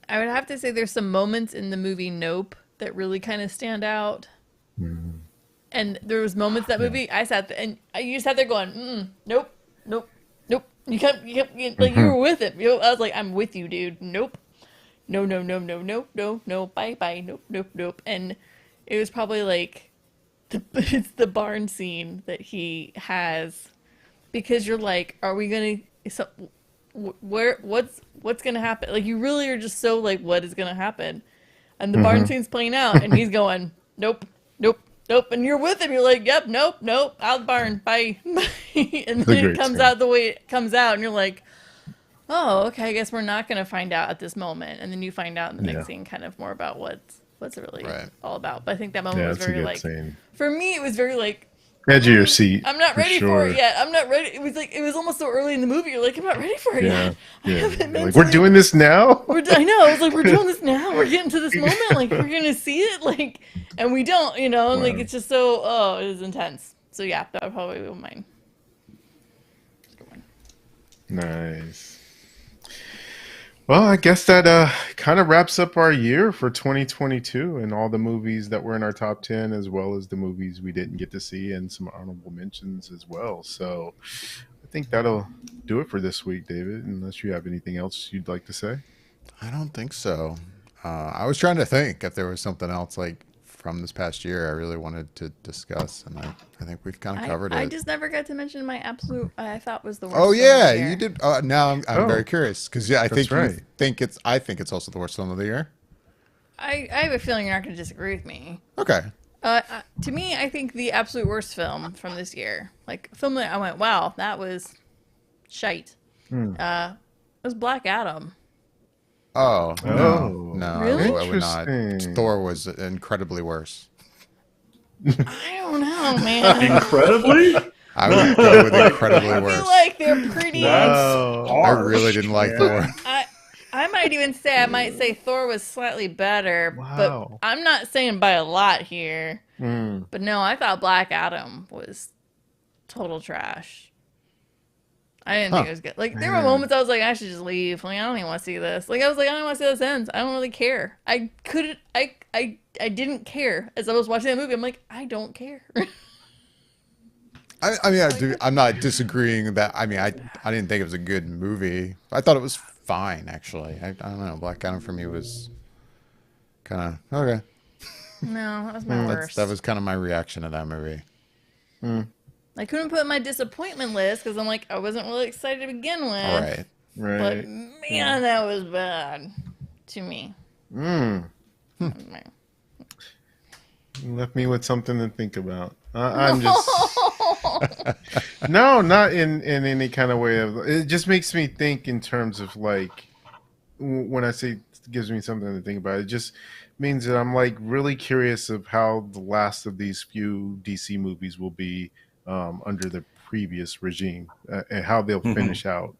I would have to say there's some moments in the movie Nope that really kind of stand out. And there was moments that movie I sat there, and you sat there going, nope, nope, nope. You kept like you were with it. I was like, I'm with you, dude. Nope. no, no, no, no, no, no, no, bye, bye, nope, nope, nope. And it was probably like it's the barn scene that he has because you're like, are we gonna so what's gonna happen? Like you really are just so like, what is gonna happen? And the barn scene's playing out, and he's going, nope, nope, nope, and you're with him. You're like, yep, nope, nope, out the barn, bye, bye. And then it comes out the way it comes out, and you're like, oh, okay, I guess we're not gonna find out at this moment. And then you find out in the next scene, kind of more about what's it really all about. But I think that moment was very like, for me, it was very like. Edge of your seat. I'm not ready for it yet. I'm not ready. It was like it was almost so early in the movie. You're like, I'm not ready for it yet. Like, we're doing this now. I know. I was like, we're doing this now. We're getting to this moment. Like we're gonna see it. Like, and we don't. You know. And like it's just so. Oh, it is intense. So yeah, that would probably be mine. Good one. Nice. Well, I guess that kind of wraps up our year for 2022 and all the movies that were in our top 10, as well as the movies we didn't get to see and some honorable mentions as well. So I think that'll do it for this week, David, unless you have anything else you'd like to say. I don't think so. I was trying to think if there was something else like from this past year I really wanted to discuss, and I think we've kind of covered it. I just never got to mention my absolute. I thought was the worst. Oh yeah, you did. Now I'm very curious because I think right. I think it's also the worst film of the year. I have a feeling you're not going to disagree with me. Okay. To me, I think the absolute worst film from this year, like a film that I went, wow, that was shite. Was Black Adam. Oh no! Really? I would not. Thor was incredibly worse. I don't know, man. Incredibly? I would go with incredibly I worse. feel like they're pretty. I really didn't like Thor. I might even say Thor was slightly better, but I'm not saying by a lot here. But no, I thought Black Adam was total trash. I didn't think it was good. Like there were moments I was like, I should just leave. Like I don't even want to see this. Like I was like, I don't want to see this ends. I don't really care. I couldn't. I didn't care as I was watching that movie. I'm like, I don't care. I mean, I'm not disagreeing that. I mean, I didn't think it was a good movie. I thought it was fine, actually. I don't know. Black Adam for me was kind of okay. No, that was my worst. That was kind of my reaction to that movie. I couldn't put it in my disappointment list because I'm like, I wasn't really excited to begin with. Right. But man, that was bad to me. Left me with something to think about. I'm just no, not in any kind of way of. It just makes me think in terms of like when I say it gives me something to think about. It just means that I'm like really curious of how the last of these few DC movies will be under the previous regime and how they'll finish out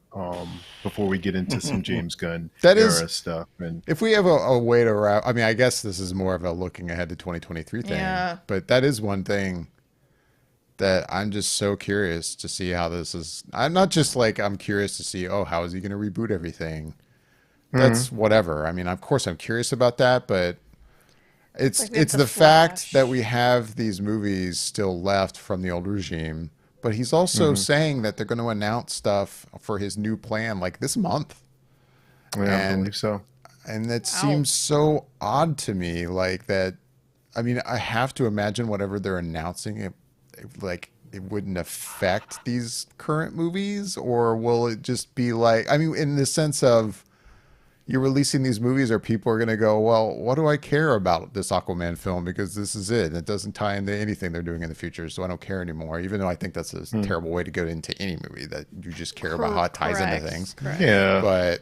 before we get into some James Gunn era stuff. And if we have a way to wrap, I mean, I guess this is more of a looking ahead to 2023 thing. Yeah. But that is one thing that I'm just so curious to see how this is. I'm not just like I'm curious to see, how is he going to reboot everything? That's whatever. I mean, of course, I'm curious about that, but it's the fact that we have these movies still left from the old regime. But he's also saying that they're going to announce stuff for his new plan like this month. Yeah, I believe so. And that seems so odd to me. Like that, I mean, I have to imagine whatever they're announcing, it wouldn't affect these current movies, or will it just be like, I mean, in the sense of you're releasing these movies, or people are going to go, well, what do I care about this Aquaman film because this is it. It doesn't tie into anything they're doing in the future, so I don't care anymore. Even though I think that's a terrible way to go into any movie, that you just care about how it ties into things. Correct. Yeah, but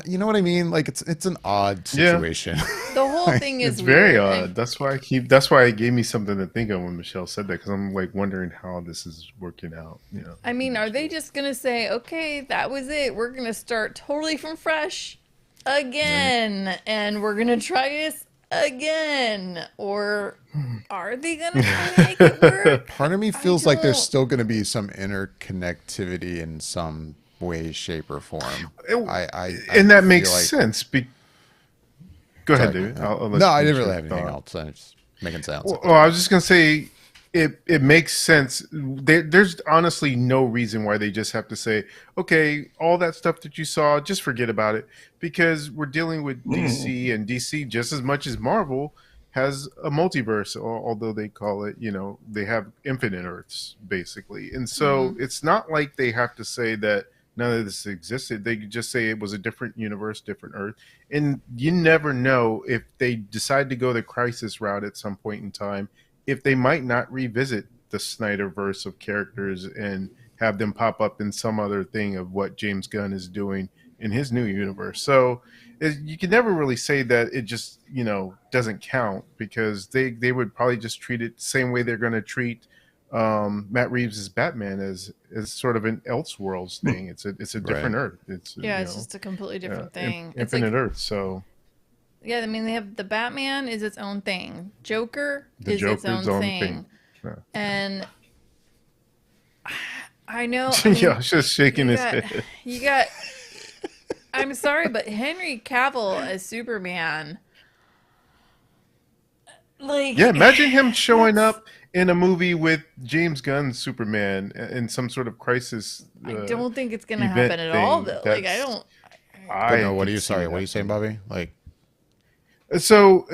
you know what I mean? Like it's an odd situation. The whole thing is it's very odd. That's why it gave me something to think of when Michelle said that, because I'm like wondering how this is working out. You know, I mean, are they just gonna say, okay, that was it, we're gonna start totally from fresh again, and we're gonna try this again, or are they gonna try to make it work? Part of me feels like there's still going to be some interconnectivity in some way, shape, or form. And that makes sense. Go ahead, David. No, I didn't really have anything else. I was just making sense. Well, I was just gonna say, it makes sense. There's honestly no reason why they just have to say, okay, all that stuff that you saw, just forget about it, because we're dealing with DC, and DC, just as much as Marvel, has a multiverse. Although they call it, they have infinite Earths basically, and so it's not like they have to say that none of this existed. They could just say it was a different universe, different Earth, and you never know if they decide to go the Crisis route at some point in time, if they might not revisit the Snyderverse of characters and have them pop up in some other thing of what James Gunn is doing in his new universe. So you can never really say that it just, doesn't count, because they would probably just treat it the same way they're going to treat Matt Reeves' Batman as sort of an Elseworlds thing. It's a different Earth. It's just a completely different thing. It's infinite Earth. So yeah, I mean, they have the Batman is its own thing. Joker is Joker's its own thing. Yeah. And I know. Yeah, just shaking his head. You got. I'm sorry, but Henry Cavill as Superman. Yeah, imagine him showing up in a movie with James Gunn's Superman in some sort of Crisis. I don't think it's going to happen at all, though. I don't. I know. What are you saying, Bobby? So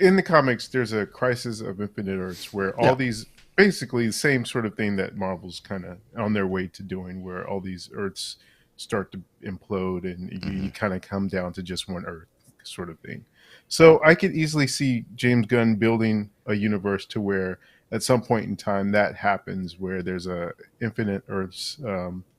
in the comics, there's a Crisis of Infinite Earths where all these, basically the same sort of thing that Marvel's kind of on their way to doing, where all these Earths start to implode and you kind of come down to just one Earth sort of thing. So I could easily see James Gunn building a universe to where at some point in time that happens, where there's a Infinite Earths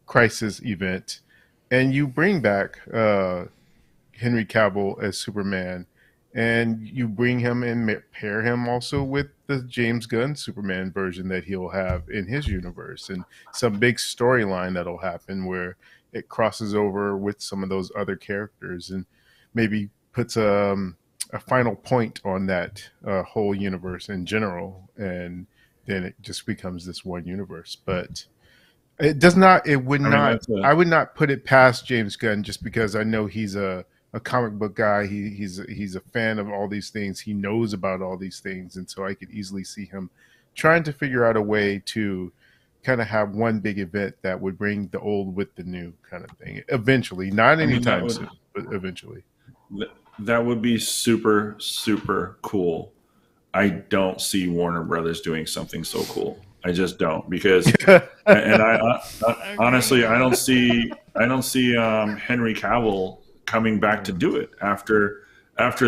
Crisis event, and you bring back Henry Cavill as Superman, and you bring him and pair him also with the James Gunn Superman version that he'll have in his universe, and some big storyline that'll happen where it crosses over with some of those other characters and maybe puts a final point on that whole universe in general, and then it just becomes this one universe. But it does not. It would not. I would not put it past James Gunn, just because I know he's a comic book guy. He's a fan of all these things. He knows about all these things, and so I could easily see him trying to figure out a way to kind of have one big event that would bring the old with the new kind of thing. Eventually, not anytime soon, but eventually. That would be super, super cool. I don't see Warner Brothers doing something so cool. I just don't, because, and I honestly, I don't see Henry Cavill coming back to do it after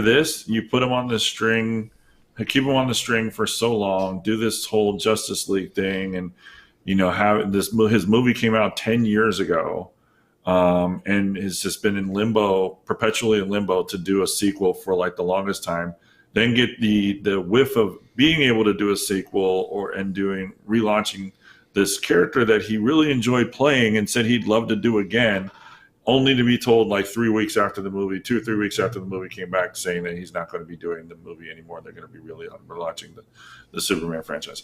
this. You put him on the string, keep him on the string for so long, do this whole Justice League thing, and have this. His movie came out 10 years ago. And has just been in limbo, perpetually in limbo, to do a sequel for like the longest time. Then get the whiff of being able to do a sequel and relaunching this character that he really enjoyed playing and said he'd love to do again, only to be told like 3 weeks after the movie, 2 or 3 weeks after the movie came back, saying that he's not going to be doing the movie anymore. They're going to be really relaunching the Superman franchise.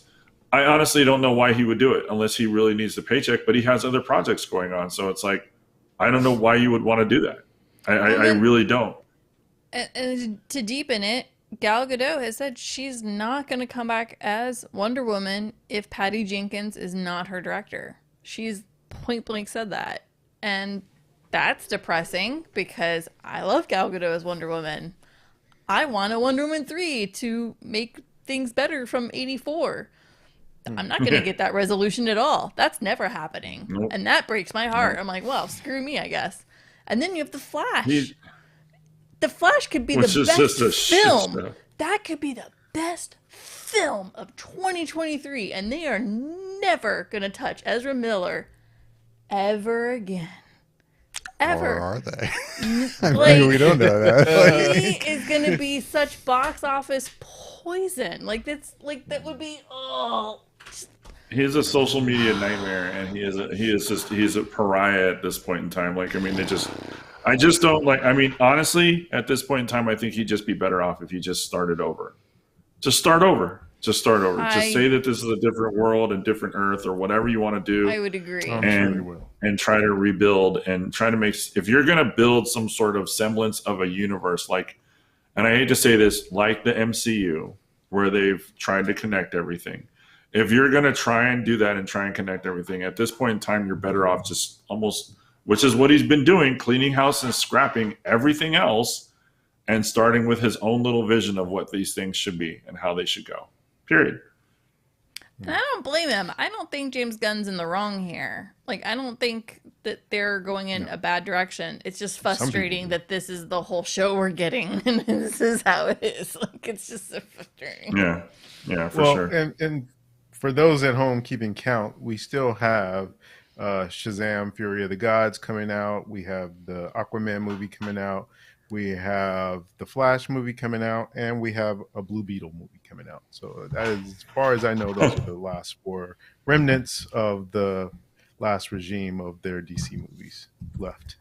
I honestly don't know why he would do it unless he really needs the paycheck, but he has other projects going on. So it's like, I don't know why you would want to do that. I really don't. And to deepen it, Gal Gadot has said she's not going to come back as Wonder Woman if Patty Jenkins is not her director. She's point blank said that. And that's depressing, because I love Gal Gadot as Wonder Woman. I want a Wonder Woman 3 to make things better from 84. I'm not going to get that resolution at all. That's never happening. Nope. And that breaks my heart. Nope. I'm like, well, screw me, I guess. And then you have The Flash. The Flash could be the best film. That could be the best film of 2023. And they are never going to touch Ezra Miller ever again. Ever. Or are they? We don't know that. He is going to be such box office poison. That would be, He's a social media nightmare, and he's a pariah at this point in time. I just don't like. I mean, honestly, at this point in time, I think he'd just be better off if he just started over. Just start over. Just say that this is a different world and different Earth, or whatever you want to do. I would agree. And try to rebuild and try to make. If you're going to build some sort of semblance of a universe, and I hate to say this, like the MCU, where they've tried to connect everything. if you're going to try and do that and try and connect everything, at this point in time, you're better off just almost, which is what he's been doing, cleaning house and scrapping everything else and starting with his own little vision of what these things should be and how they should go. Period. And I don't blame him. I don't think James Gunn's in the wrong here. Like, I don't think that they're going in a bad direction. It's just frustrating that this is the whole show we're getting, and this is how it is. Like, it's just so frustrating. Yeah, for sure. And for those at home keeping count, we still have Shazam: Fury of the Gods coming out. We have the Aquaman movie coming out. We have the Flash movie coming out, and we have a Blue Beetle movie coming out. So that is, as far as I know, those are the last 4 remnants of the last regime of their DC movies left.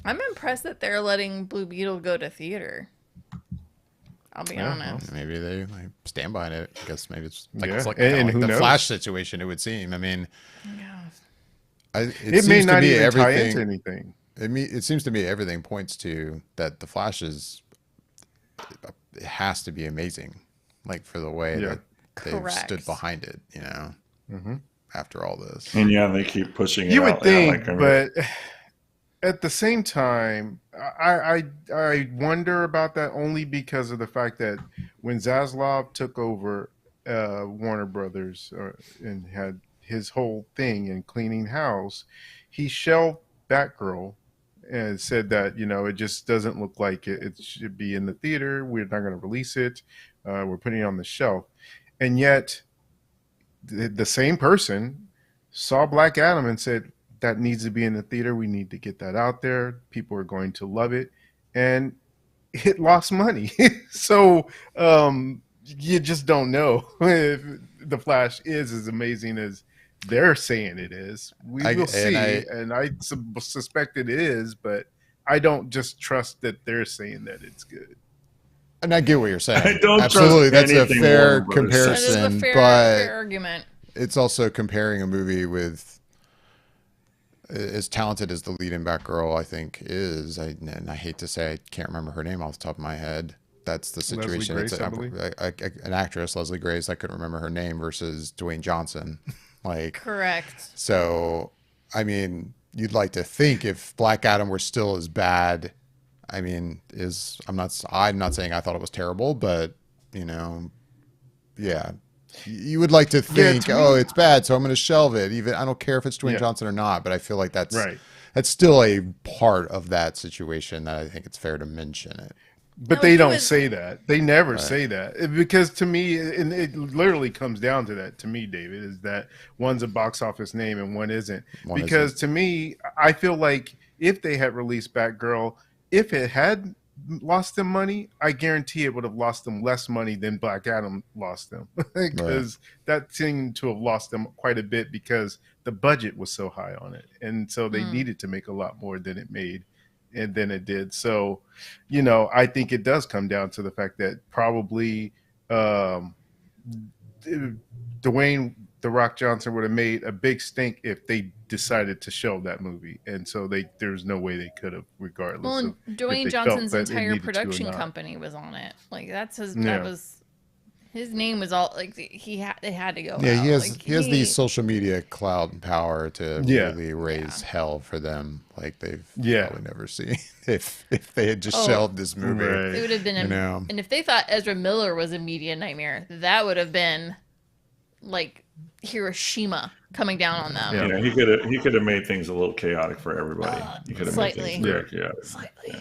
I'm impressed that they're letting Blue Beetle go to theater. I'll be honest. Maybe they like stand by it. I guess maybe it's Yeah. it's like, And like who the knows? Flash situation. It would seem. I mean, Yeah. It may not even tie into anything. It seems to me everything points to that the Flash is, it has to be amazing, like for the way that they've Correct. stood behind it, you know, after all this. And yeah, they keep pushing it You out. would think, I mean, but at the same time, I wonder about that only because of the fact that when Zaslav took over Warner Brothers and had his whole thing in cleaning house, he shelved Batgirl and said that, you know, it just doesn't look like it should be in the theater. We're not going to release it. We're putting it on the shelf. And yet the same person saw Black Adam and said, that needs to be in the theater. We need to get that out there. People are going to love it. And it lost money. So you just don't know if The Flash is as amazing as they're saying it is. We will see. And I suspect it is, but I don't just trust that they're saying that it's good. And I get what you're saying. I don't Absolutely, trust that's a anything fair Warner Brothers That comparison, is a fair but argument. it's also comparing a movie with as talented as the lead in Batgirl, I think, is. And I hate to say, I can't remember her name off the top of my head. That's the situation. Leslie Grace, it's I believe. an actress, Leslie Grace. I couldn't remember her name versus Dwayne Johnson. Like, Correct. so, I mean, you'd like to think if Black Adam were still as bad. I mean, I'm not saying I thought it was terrible, but you know, yeah, you would like to think, it's bad, so I'm going to shelve it. Even I don't care if it's Dwayne Johnson or not, but I feel like that's still a part of that situation that I think it's fair to mention it. But they don't say that. They never say that. Because to me, and it literally comes down to that, to me, David, is that one's a box office name and one isn't. Because to me, I feel like if they had released Batgirl, if it had lost them money, I guarantee it would have lost them less money than Black Adam lost them. Because that seemed to have lost them quite a bit because the budget was so high on it. And so they needed to make a lot more than it made. And then it did. So, you know, I think it does come down to the fact that probably Dwayne "The Rock" Johnson would have made a big stink if they decided to shelve that movie. And so there's no way they could have, regardless. Well, and of Dwayne Johnson's entire production company was on it. Like that was his name was all like it had to go. Yeah, out. he has the social media clout and power to really raise hell for them like they've probably never seen if they had just shelved this movie. Right. It would have been and if they thought Ezra Miller was a media nightmare, that would have been like Hiroshima coming down on them. Yeah, he could have made things a little chaotic for everybody. He could have made things very chaotic. Slightly. Yeah.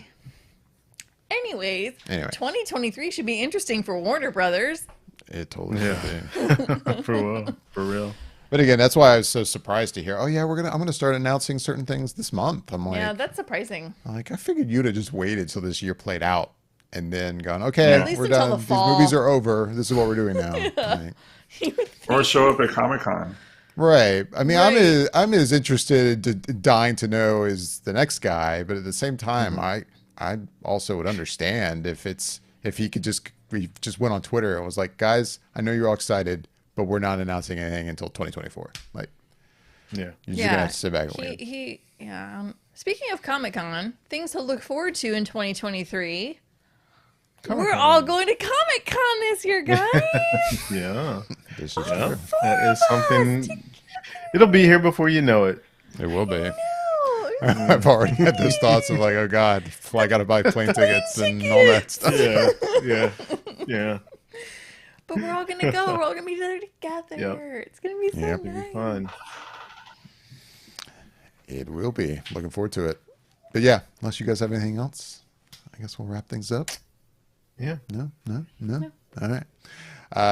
Anyways, 2023 should be interesting for Warner Brothers. It totally should be. For real. But again, that's why I was so surprised to hear, I'm gonna start announcing certain things this month. I'm like, yeah, that's surprising. I figured you'd have just waited till this year played out and then gone, okay, we're done. These movies are over. This is what we're doing now. Like, or show up at Comic-Con. Right. I mean, I'm as interested dying to know as the next guy, but at the same time, I also would understand if he just went on Twitter and was like, guys, I know you're all excited, but we're not announcing anything until 2024. Like, you're just gonna have to sit back and wait. Speaking of Comic-Con, things to look forward to in 2023. We're all going to Comic Con this year, guys. Yeah, This is yeah. true. That is something. It'll be here before you know it. It will be. No. I've already had those thoughts of like, oh God, I got to buy plane tickets and all that stuff. Yeah. But we're all gonna go. We're all gonna be there together. Yep. It's gonna be so Yep. It'll be nice. fun. It will be. Looking forward to it. But yeah, unless you guys have anything else, I guess we'll wrap things up. Yeah. No. All right.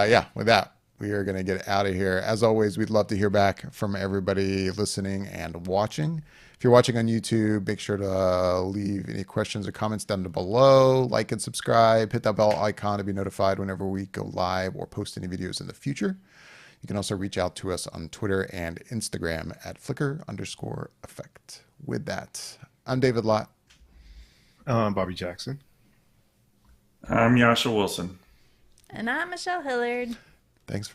Yeah, with that, we are going to get out of here. As always, we'd love to hear back from everybody listening and watching. If you're watching on YouTube, make sure to leave any questions or comments down below. Like and subscribe. Hit that bell icon to be notified whenever we go live or post any videos in the future. You can also reach out to us on Twitter and Instagram at Flickr_effect. With that, I'm David Lott. Bobby Jackson. I'm Yasha Wilson. And I'm Michelle Hillard. Thanks for listening.